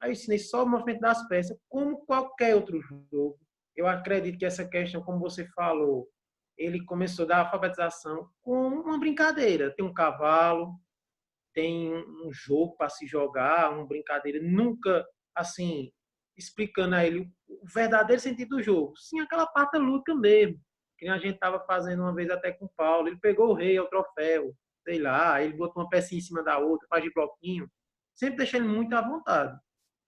Aí eu ensinei só o movimento das peças, como qualquer outro jogo. Eu acredito que essa questão, como você falou, ele começou da alfabetização com uma brincadeira. Tem um cavalo, tem um jogo para se jogar, uma brincadeira. Nunca, assim, explicando a ele o verdadeiro sentido do jogo. Sim, aquela parte lúdica mesmo. Que a gente estava fazendo uma vez até com o Paulo. Ele pegou o rei, o troféu, sei lá, ele botou uma pecinha em cima da outra, faz de bloquinho. Sempre deixei ele muito à vontade.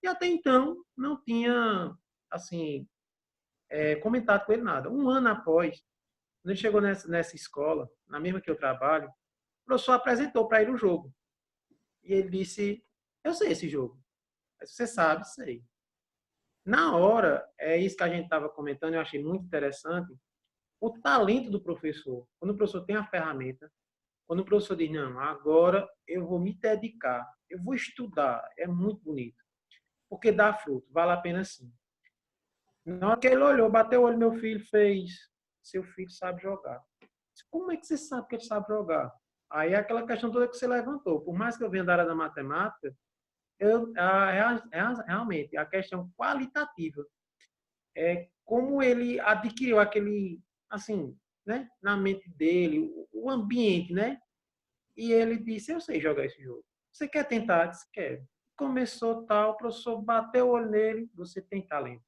E até então, não tinha, assim, comentado com ele nada. Um ano após, quando ele chegou nessa escola, na mesma que eu trabalho, o professor apresentou para ele o jogo. E ele disse, eu sei esse jogo. Mas você sabe, sei. Na hora, é isso que a gente estava comentando, eu achei muito interessante, o talento do professor. Quando o professor tem a ferramenta, quando o professor diz, não, agora eu vou me dedicar, eu vou estudar, é muito bonito. Porque dá fruto, vale a pena sim. Na hora que ele olhou, bateu o olho, meu filho fez, seu filho sabe jogar. Como é que você sabe que ele sabe jogar? Aí é aquela questão toda que você levantou. Por mais que eu venha da área da matemática, realmente, a questão qualitativa é como ele adquiriu aquele, assim, né, na mente dele, o ambiente, né? E ele disse, eu sei jogar esse jogo. Você quer tentar? Eu disse, quero. Começou tal, o professor bateu o olho nele, você tem talento.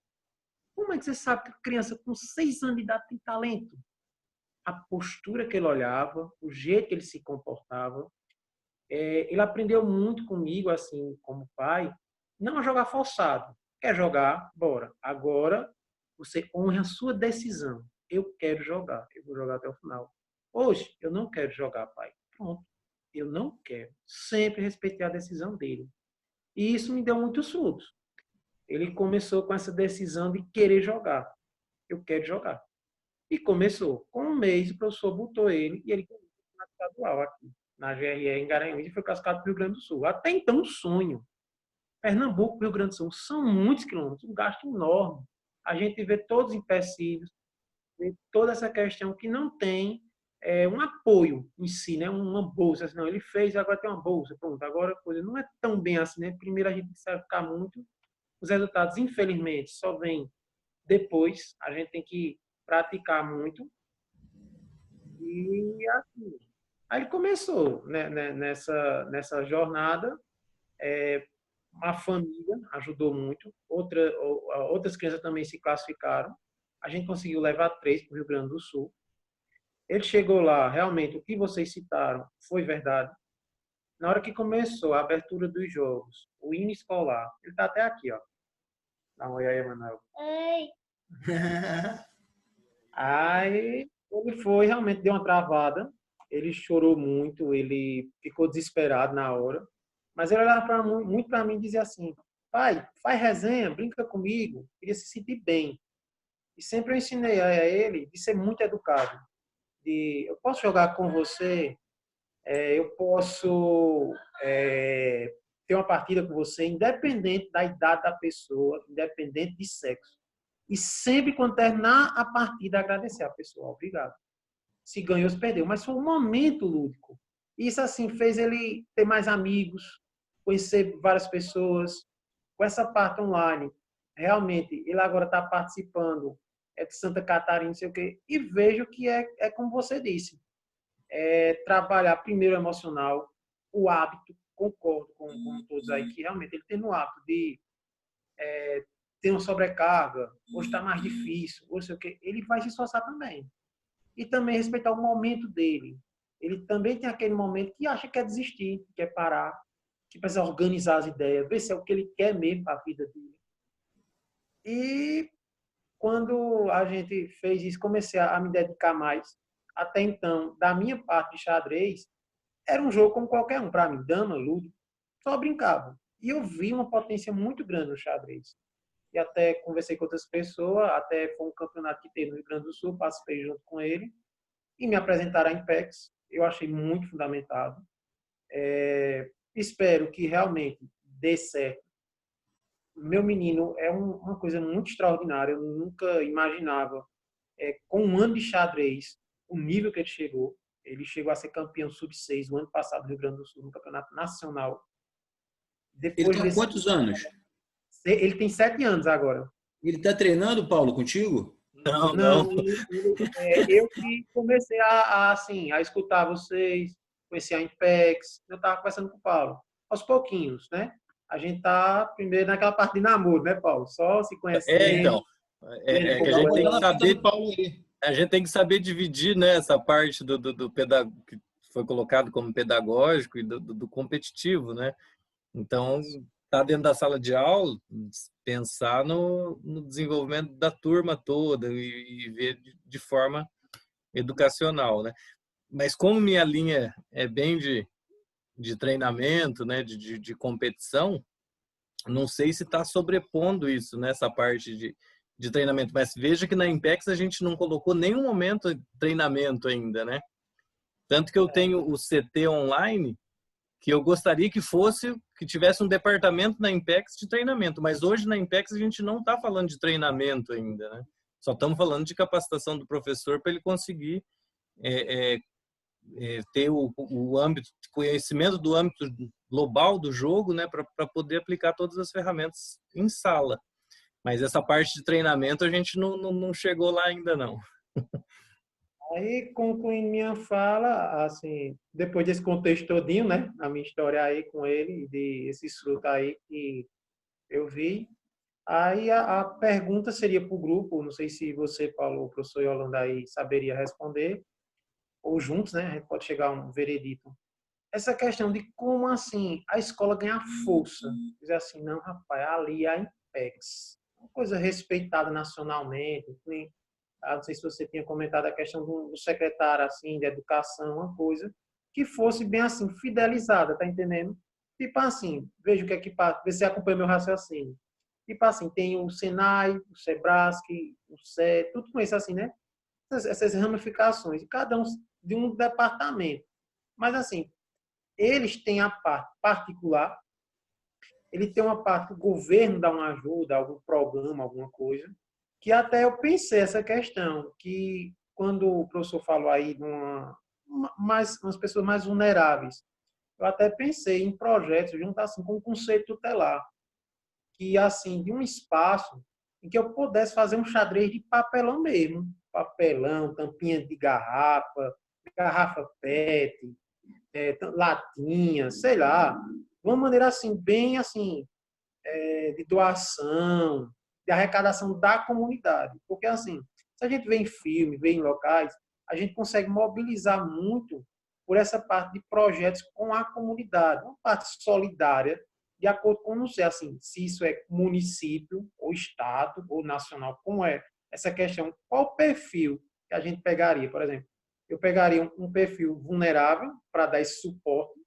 Como é que você sabe que a criança com 6 anos de idade tem talento? A postura que ele olhava, o jeito que ele se comportava. Ele aprendeu muito comigo, assim, como pai, não a jogar forçado. Quer jogar? Bora. Agora, você honra a sua decisão. Eu quero jogar. Eu vou jogar até o final. Hoje, eu não quero jogar, pai. Pronto. Eu não quero. Sempre respeitei a decisão dele. E isso me deu muitos frutos. Ele começou com essa decisão de querer jogar. Eu quero jogar. E começou. Com um mês, o professor botou ele e ele começou na estadual aqui, na GRE em Garanhuns, e foi cascado para o Rio Grande do Sul. Até então, um sonho. Pernambuco e Rio Grande do Sul são muitos quilômetros, um gasto enorme. A gente vê todos os empecilhos, vê toda essa questão que não tem um apoio em si, né? Uma bolsa. Assim, não, ele fez, agora tem uma bolsa. Pronto, agora a coisa não é tão bem assim, né? Primeiro a gente precisa ficar muito. Os resultados, infelizmente, só vêm depois. A gente tem que praticar muito. E assim, aí ele começou, né, nessa jornada. Uma família ajudou muito. Outras crianças também se classificaram. A gente conseguiu levar 3 para o Rio Grande do Sul. Ele chegou lá, realmente, o que vocês citaram foi verdade. Na hora que começou a abertura dos jogos, o hino escolar, ele está até aqui, ó. Dá uma olhada aí, Manuel. Aí ele foi, realmente deu uma travada, ele chorou muito, ele ficou desesperado na hora, mas ele olhava muito para mim e dizia assim, pai, faz resenha, brinca comigo, queria se sentir bem. E sempre eu ensinei a ele de ser muito educado, de eu posso jogar com você, eu posso ter uma partida com você, independente da idade da pessoa, independente de sexo. E sempre quando terminar a partida, agradecer a pessoa. Obrigado. Se ganhou, se perdeu. Mas foi um momento lúdico. Isso, assim, fez ele ter mais amigos, conhecer várias pessoas. Com essa parte online, realmente, ele agora está participando de Santa Catarina, não sei o quê, e vejo que é como você disse. Trabalhar primeiro o emocional, o hábito, concordo com todos aí, que realmente ele tem no hábito de ter uma sobrecarga, hoje está mais difícil, ou sei o quê, ele vai se esforçar também. E também respeitar o momento dele. Ele também tem aquele momento que acha que quer desistir, que quer parar, que precisa organizar as ideias, ver se é o que ele quer mesmo para a vida dele. E quando a gente fez isso, comecei a me dedicar mais. Até então, da minha parte de xadrez, era um jogo como qualquer um. Para mim, dama, ludo, só brincava. E eu vi uma potência muito grande no xadrez. E até conversei com outras pessoas, até foi um campeonato que teve no Rio Grande do Sul, participei junto com ele, e me apresentaram a Impex. Eu achei muito fundamentado. Espero que realmente dê certo. Meu menino é uma coisa muito extraordinária. Eu nunca imaginava, com um ano de xadrez, o nível que ele chegou. Ele chegou a ser campeão sub-6 no ano passado no Rio Grande do Sul, no campeonato nacional. Ele está com quantos anos? Ele tem 7 anos agora. Ele está treinando, Paulo, contigo? Não. Eu que comecei assim, a escutar vocês, conheci a Impex, eu estava conversando com o Paulo. Aos pouquinhos, né? A gente tá primeiro naquela parte de namoro, né, Paulo? Só se conhecendo. Então. Que a gente tem que saber. A gente tem que saber dividir, né, essa parte do que foi colocado como pedagógico e do competitivo, né? Então, tá dentro da sala de aula, pensar no desenvolvimento da turma toda e ver de forma educacional, né? Mas como minha linha é bem de treinamento, né, de competição, não sei se está sobrepondo isso nessa parte de treinamento, mas veja que na Impex a gente não colocou nenhum momento de treinamento ainda, né? Tanto que eu tenho o CT online, que eu gostaria que tivesse um departamento na Impex de treinamento, mas hoje na Impex a gente não está falando de treinamento ainda, né? Só estamos falando de capacitação do professor para ele conseguir ter o âmbito, conhecimento do âmbito global do jogo, né, para poder aplicar todas as ferramentas em sala. Mas essa parte de treinamento a gente não chegou lá ainda não. Aí, concluindo minha fala, assim, depois desse contexto todinho, né, a minha história aí com ele, esses frutos aí que eu vi, aí a pergunta seria para o grupo, não sei se você, Paulo, o professor Yolanda aí saberia responder, ou juntos, né, a gente pode chegar a um veredito. Essa questão de como, assim, a escola ganha força. Dizer assim, não, rapaz, ali é a Impex, uma coisa respeitada nacionalmente, não sei se você tinha comentado a questão do secretário, assim, de educação, uma coisa que fosse bem, assim, fidelizada, tá entendendo? Tipo assim, veja o que é que passa, vê se acompanha meu raciocínio. Tipo assim, tem o Senai, o Sebrasc, o CE, tudo com isso, assim, né? Essas ramificações, cada um de um departamento. Mas, assim, eles têm a parte particular, ele tem uma parte que o governo dá uma ajuda, algum programa, alguma coisa, que até eu pensei essa questão, que quando o professor falou aí de umas pessoas mais vulneráveis, eu até pensei em projetos junto assim com o conceito tutelar, que assim, de um espaço em que eu pudesse fazer um xadrez de papelão mesmo, papelão, tampinha de garrafa PET, latinha, sei lá, de uma maneira assim, bem assim, de doação, de arrecadação da comunidade. Porque, assim, se a gente vê em filme, vê em locais, a gente consegue mobilizar muito por essa parte de projetos com a comunidade, uma parte solidária, de acordo com, não sei assim, se isso é município, ou estado, ou nacional, como é essa questão, qual o perfil que a gente pegaria, por exemplo, eu pegaria um perfil vulnerável para dar esse suporte,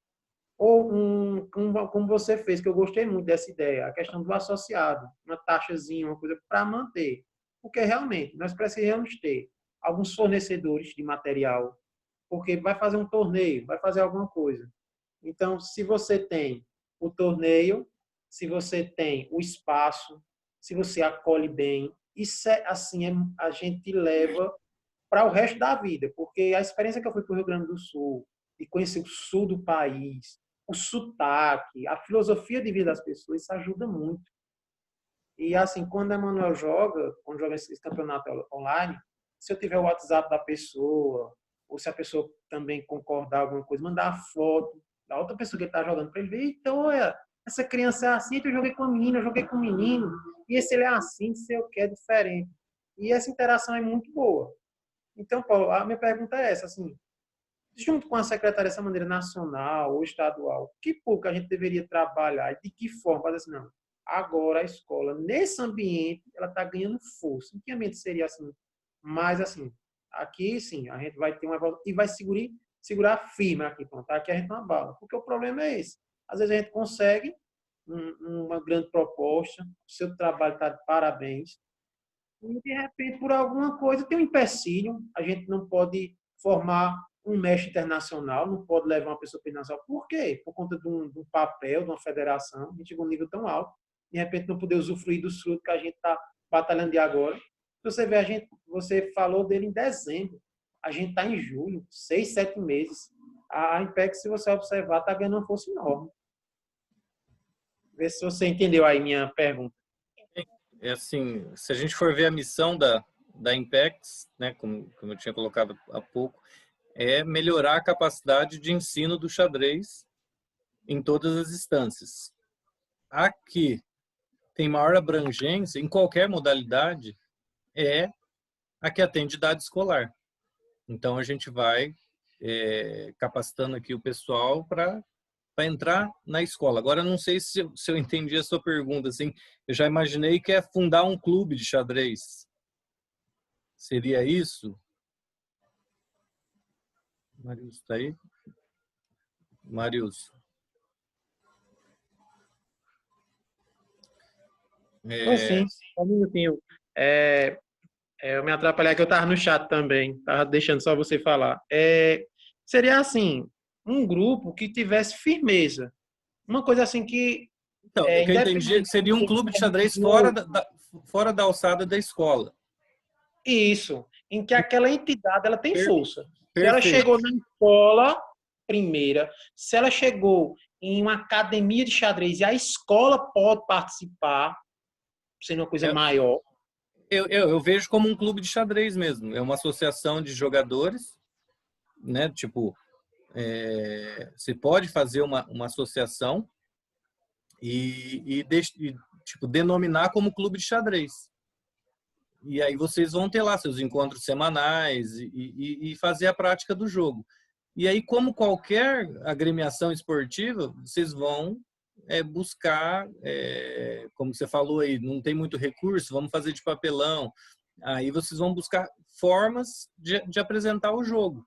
ou como você fez, que eu gostei muito dessa ideia, a questão do associado, uma taxazinha, uma coisa para manter. Porque realmente nós precisamos ter alguns fornecedores de material, porque vai fazer um torneio, vai fazer alguma coisa. Então, se você tem o torneio, se você tem o espaço, se você acolhe bem, isso é assim, a gente leva para o resto da vida, porque a experiência que eu fui para o Rio Grande do Sul e conhecer o sul do país, o sotaque, a filosofia de vida das pessoas, isso ajuda muito. E assim, quando a Emanuel quando joga esse campeonato online, se eu tiver o WhatsApp da pessoa, ou se a pessoa também concordar alguma coisa, mandar a foto da outra pessoa que está jogando para ele ver, então, olha, essa criança é assim, eu joguei com a menina, eu joguei com o menino, e esse ele é assim, sei o que, é diferente. E essa interação é muito boa. Então, Paulo, a minha pergunta é essa, assim, junto com a secretaria dessa maneira nacional ou estadual, que público a gente deveria trabalhar e de que forma fazer assim, não? Agora a escola, nesse ambiente, ela está ganhando força. Em que ambiente seria assim? Mais assim, aqui sim, a gente vai ter uma evolução e vai segurar firme aqui, pronto, aqui a gente não abala. Porque o problema é esse. Às vezes a gente consegue uma grande proposta, o seu trabalho está de parabéns, e de repente, por alguma coisa, tem um empecilho, a gente não pode formar um mestre internacional, não pode levar uma pessoa internacional. Por quê? Por conta de um papel, de uma federação, a gente chegou a um nível tão alto, de repente não poder usufruir dos frutos que a gente está batalhando de agora. Você vê, você falou dele em dezembro, a gente está em julho, 6, 7 meses. A IMPEC, se você observar, está ganhando uma força enorme. Vê se você entendeu aí minha pergunta. É assim, se a gente for ver a missão da IMPEX, né, como eu tinha colocado há pouco, é melhorar a capacidade de ensino do xadrez em todas as instâncias. A que tem maior abrangência, em qualquer modalidade, é a que atende idade escolar. Então, a gente vai capacitando aqui o pessoal para entrar na escola. Agora, não sei se eu entendi a sua pergunta. Assim, eu já imaginei que é fundar um clube de xadrez. Seria isso? Marius, está aí? Marius. Sim, só um minutinho. Eu me atrapalhei que eu estava no chat também, estava deixando só você falar. Seria assim, um grupo que tivesse firmeza. Uma coisa assim que... Então, o que eu entendi é que seria um clube de xadrez fora da alçada da escola. Isso, em que aquela entidade ela tem força. Se Perfeito. ela chegou na escola primeira, se ela chegou em uma academia de xadrez e a escola pode participar, sendo uma coisa maior. Eu vejo como um clube de xadrez mesmo. É uma associação de jogadores, né? Tipo, você pode fazer uma associação e tipo, denominar como clube de xadrez. E aí vocês vão ter lá seus encontros semanais e fazer a prática do jogo. E aí, como qualquer agremiação esportiva, vocês vão buscar, como você falou aí, não tem muito recurso, vamos fazer de papelão. Aí vocês vão buscar formas de apresentar o jogo.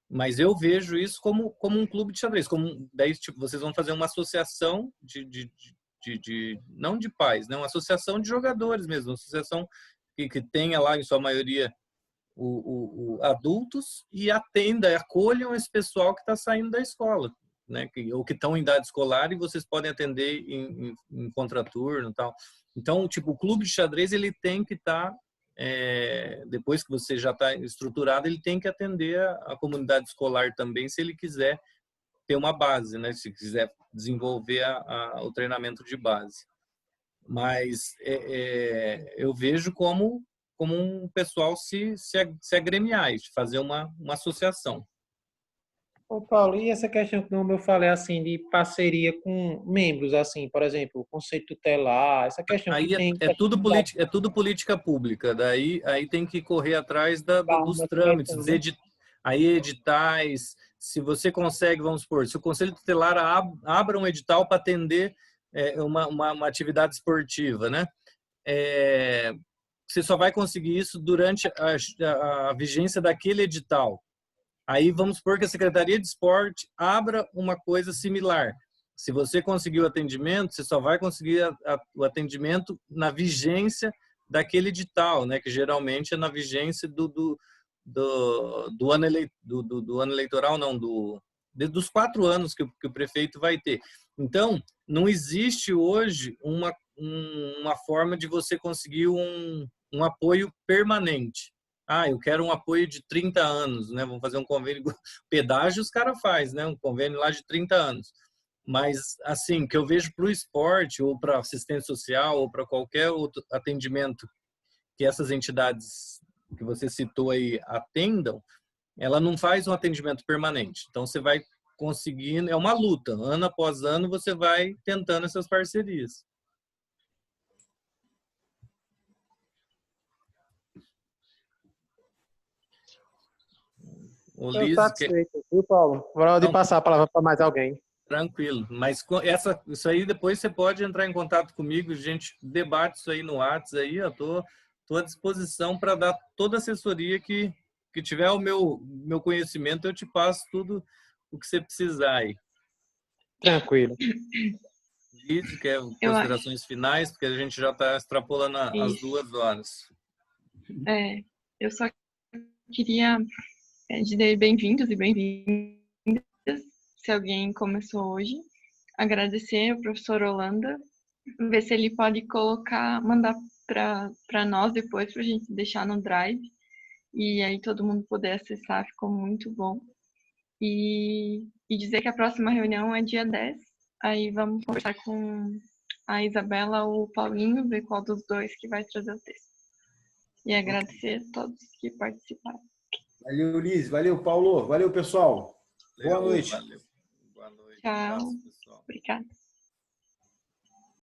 Mas eu vejo isso como um clube de xadrez. Daí, tipo, vocês vão fazer uma associação não de pais, né? Uma associação de jogadores mesmo, uma associação que tenha lá, em sua maioria, adultos e acolham esse pessoal que está saindo da escola, né? Ou que estão em idade escolar e vocês podem atender em contraturno e tal. Então, tipo, o clube de xadrez, ele tem que estar, depois que você já está estruturado, ele tem que atender a comunidade escolar também, se ele quiser ter uma base, né? Se quiser desenvolver o treinamento de base. Mas eu vejo como um pessoal se agremiar, de fazer uma associação. Ô Paulo, e essa questão que eu falei assim de parceria com membros, assim, por exemplo, o conceito tutelar, essa questão aí que tem... É tudo política pública, daí aí tem que correr atrás dos trâmites, Aí editais, se você consegue, vamos supor, se o Conselho Tutelar abra um edital para atender uma atividade esportiva, né? Você só vai conseguir isso durante a vigência daquele edital. Aí vamos supor que a Secretaria de Esporte abra uma coisa similar. Se você conseguir o atendimento, você só vai conseguir o atendimento na vigência daquele edital, né? Que geralmente é na vigência do ano eleitoral, não, dos 4 anos que o prefeito vai ter. Então, não existe hoje uma forma de você conseguir um apoio permanente. Eu quero um apoio de 30 anos, né? Vamos fazer um convênio. Pedágio os caras fazem, né? Um convênio lá de 30 anos. Mas, assim, que eu vejo para o esporte, ou para assistência social, ou para qualquer outro atendimento que essas entidades que você citou aí atendam, ela não faz um atendimento permanente. Então, você vai conseguindo, é uma luta. Ano após ano, você vai tentando essas parcerias. Estou satisfeito, viu, Paulo? Pode passar a palavra para mais alguém. Tranquilo. Mas isso aí depois você pode entrar em contato comigo, a gente debate isso aí no WhatsApp aí, eu tô à disposição para dar toda a assessoria que tiver o meu conhecimento, eu te passo tudo o que você precisar aí. Tranquilo. Liz, quer considerações finais, porque a gente já está extrapolando as 2 horas. Eu só queria dizer bem-vindos e bem-vindas, se alguém começou hoje. Agradecer ao professor Holanda, ver se ele pode mandar para nós depois, para a gente deixar no Drive, e aí todo mundo poder acessar, ficou muito bom. E dizer que a próxima reunião é dia 10, aí vamos conversar com a Isabela ou o Paulinho, ver qual dos dois que vai trazer o texto. E agradecer a todos que participaram. Valeu, Liz. Valeu, Paulo. Valeu, pessoal. Boa noite. Valeu. Boa noite. Tchau. Abraço, pessoal. Obrigada.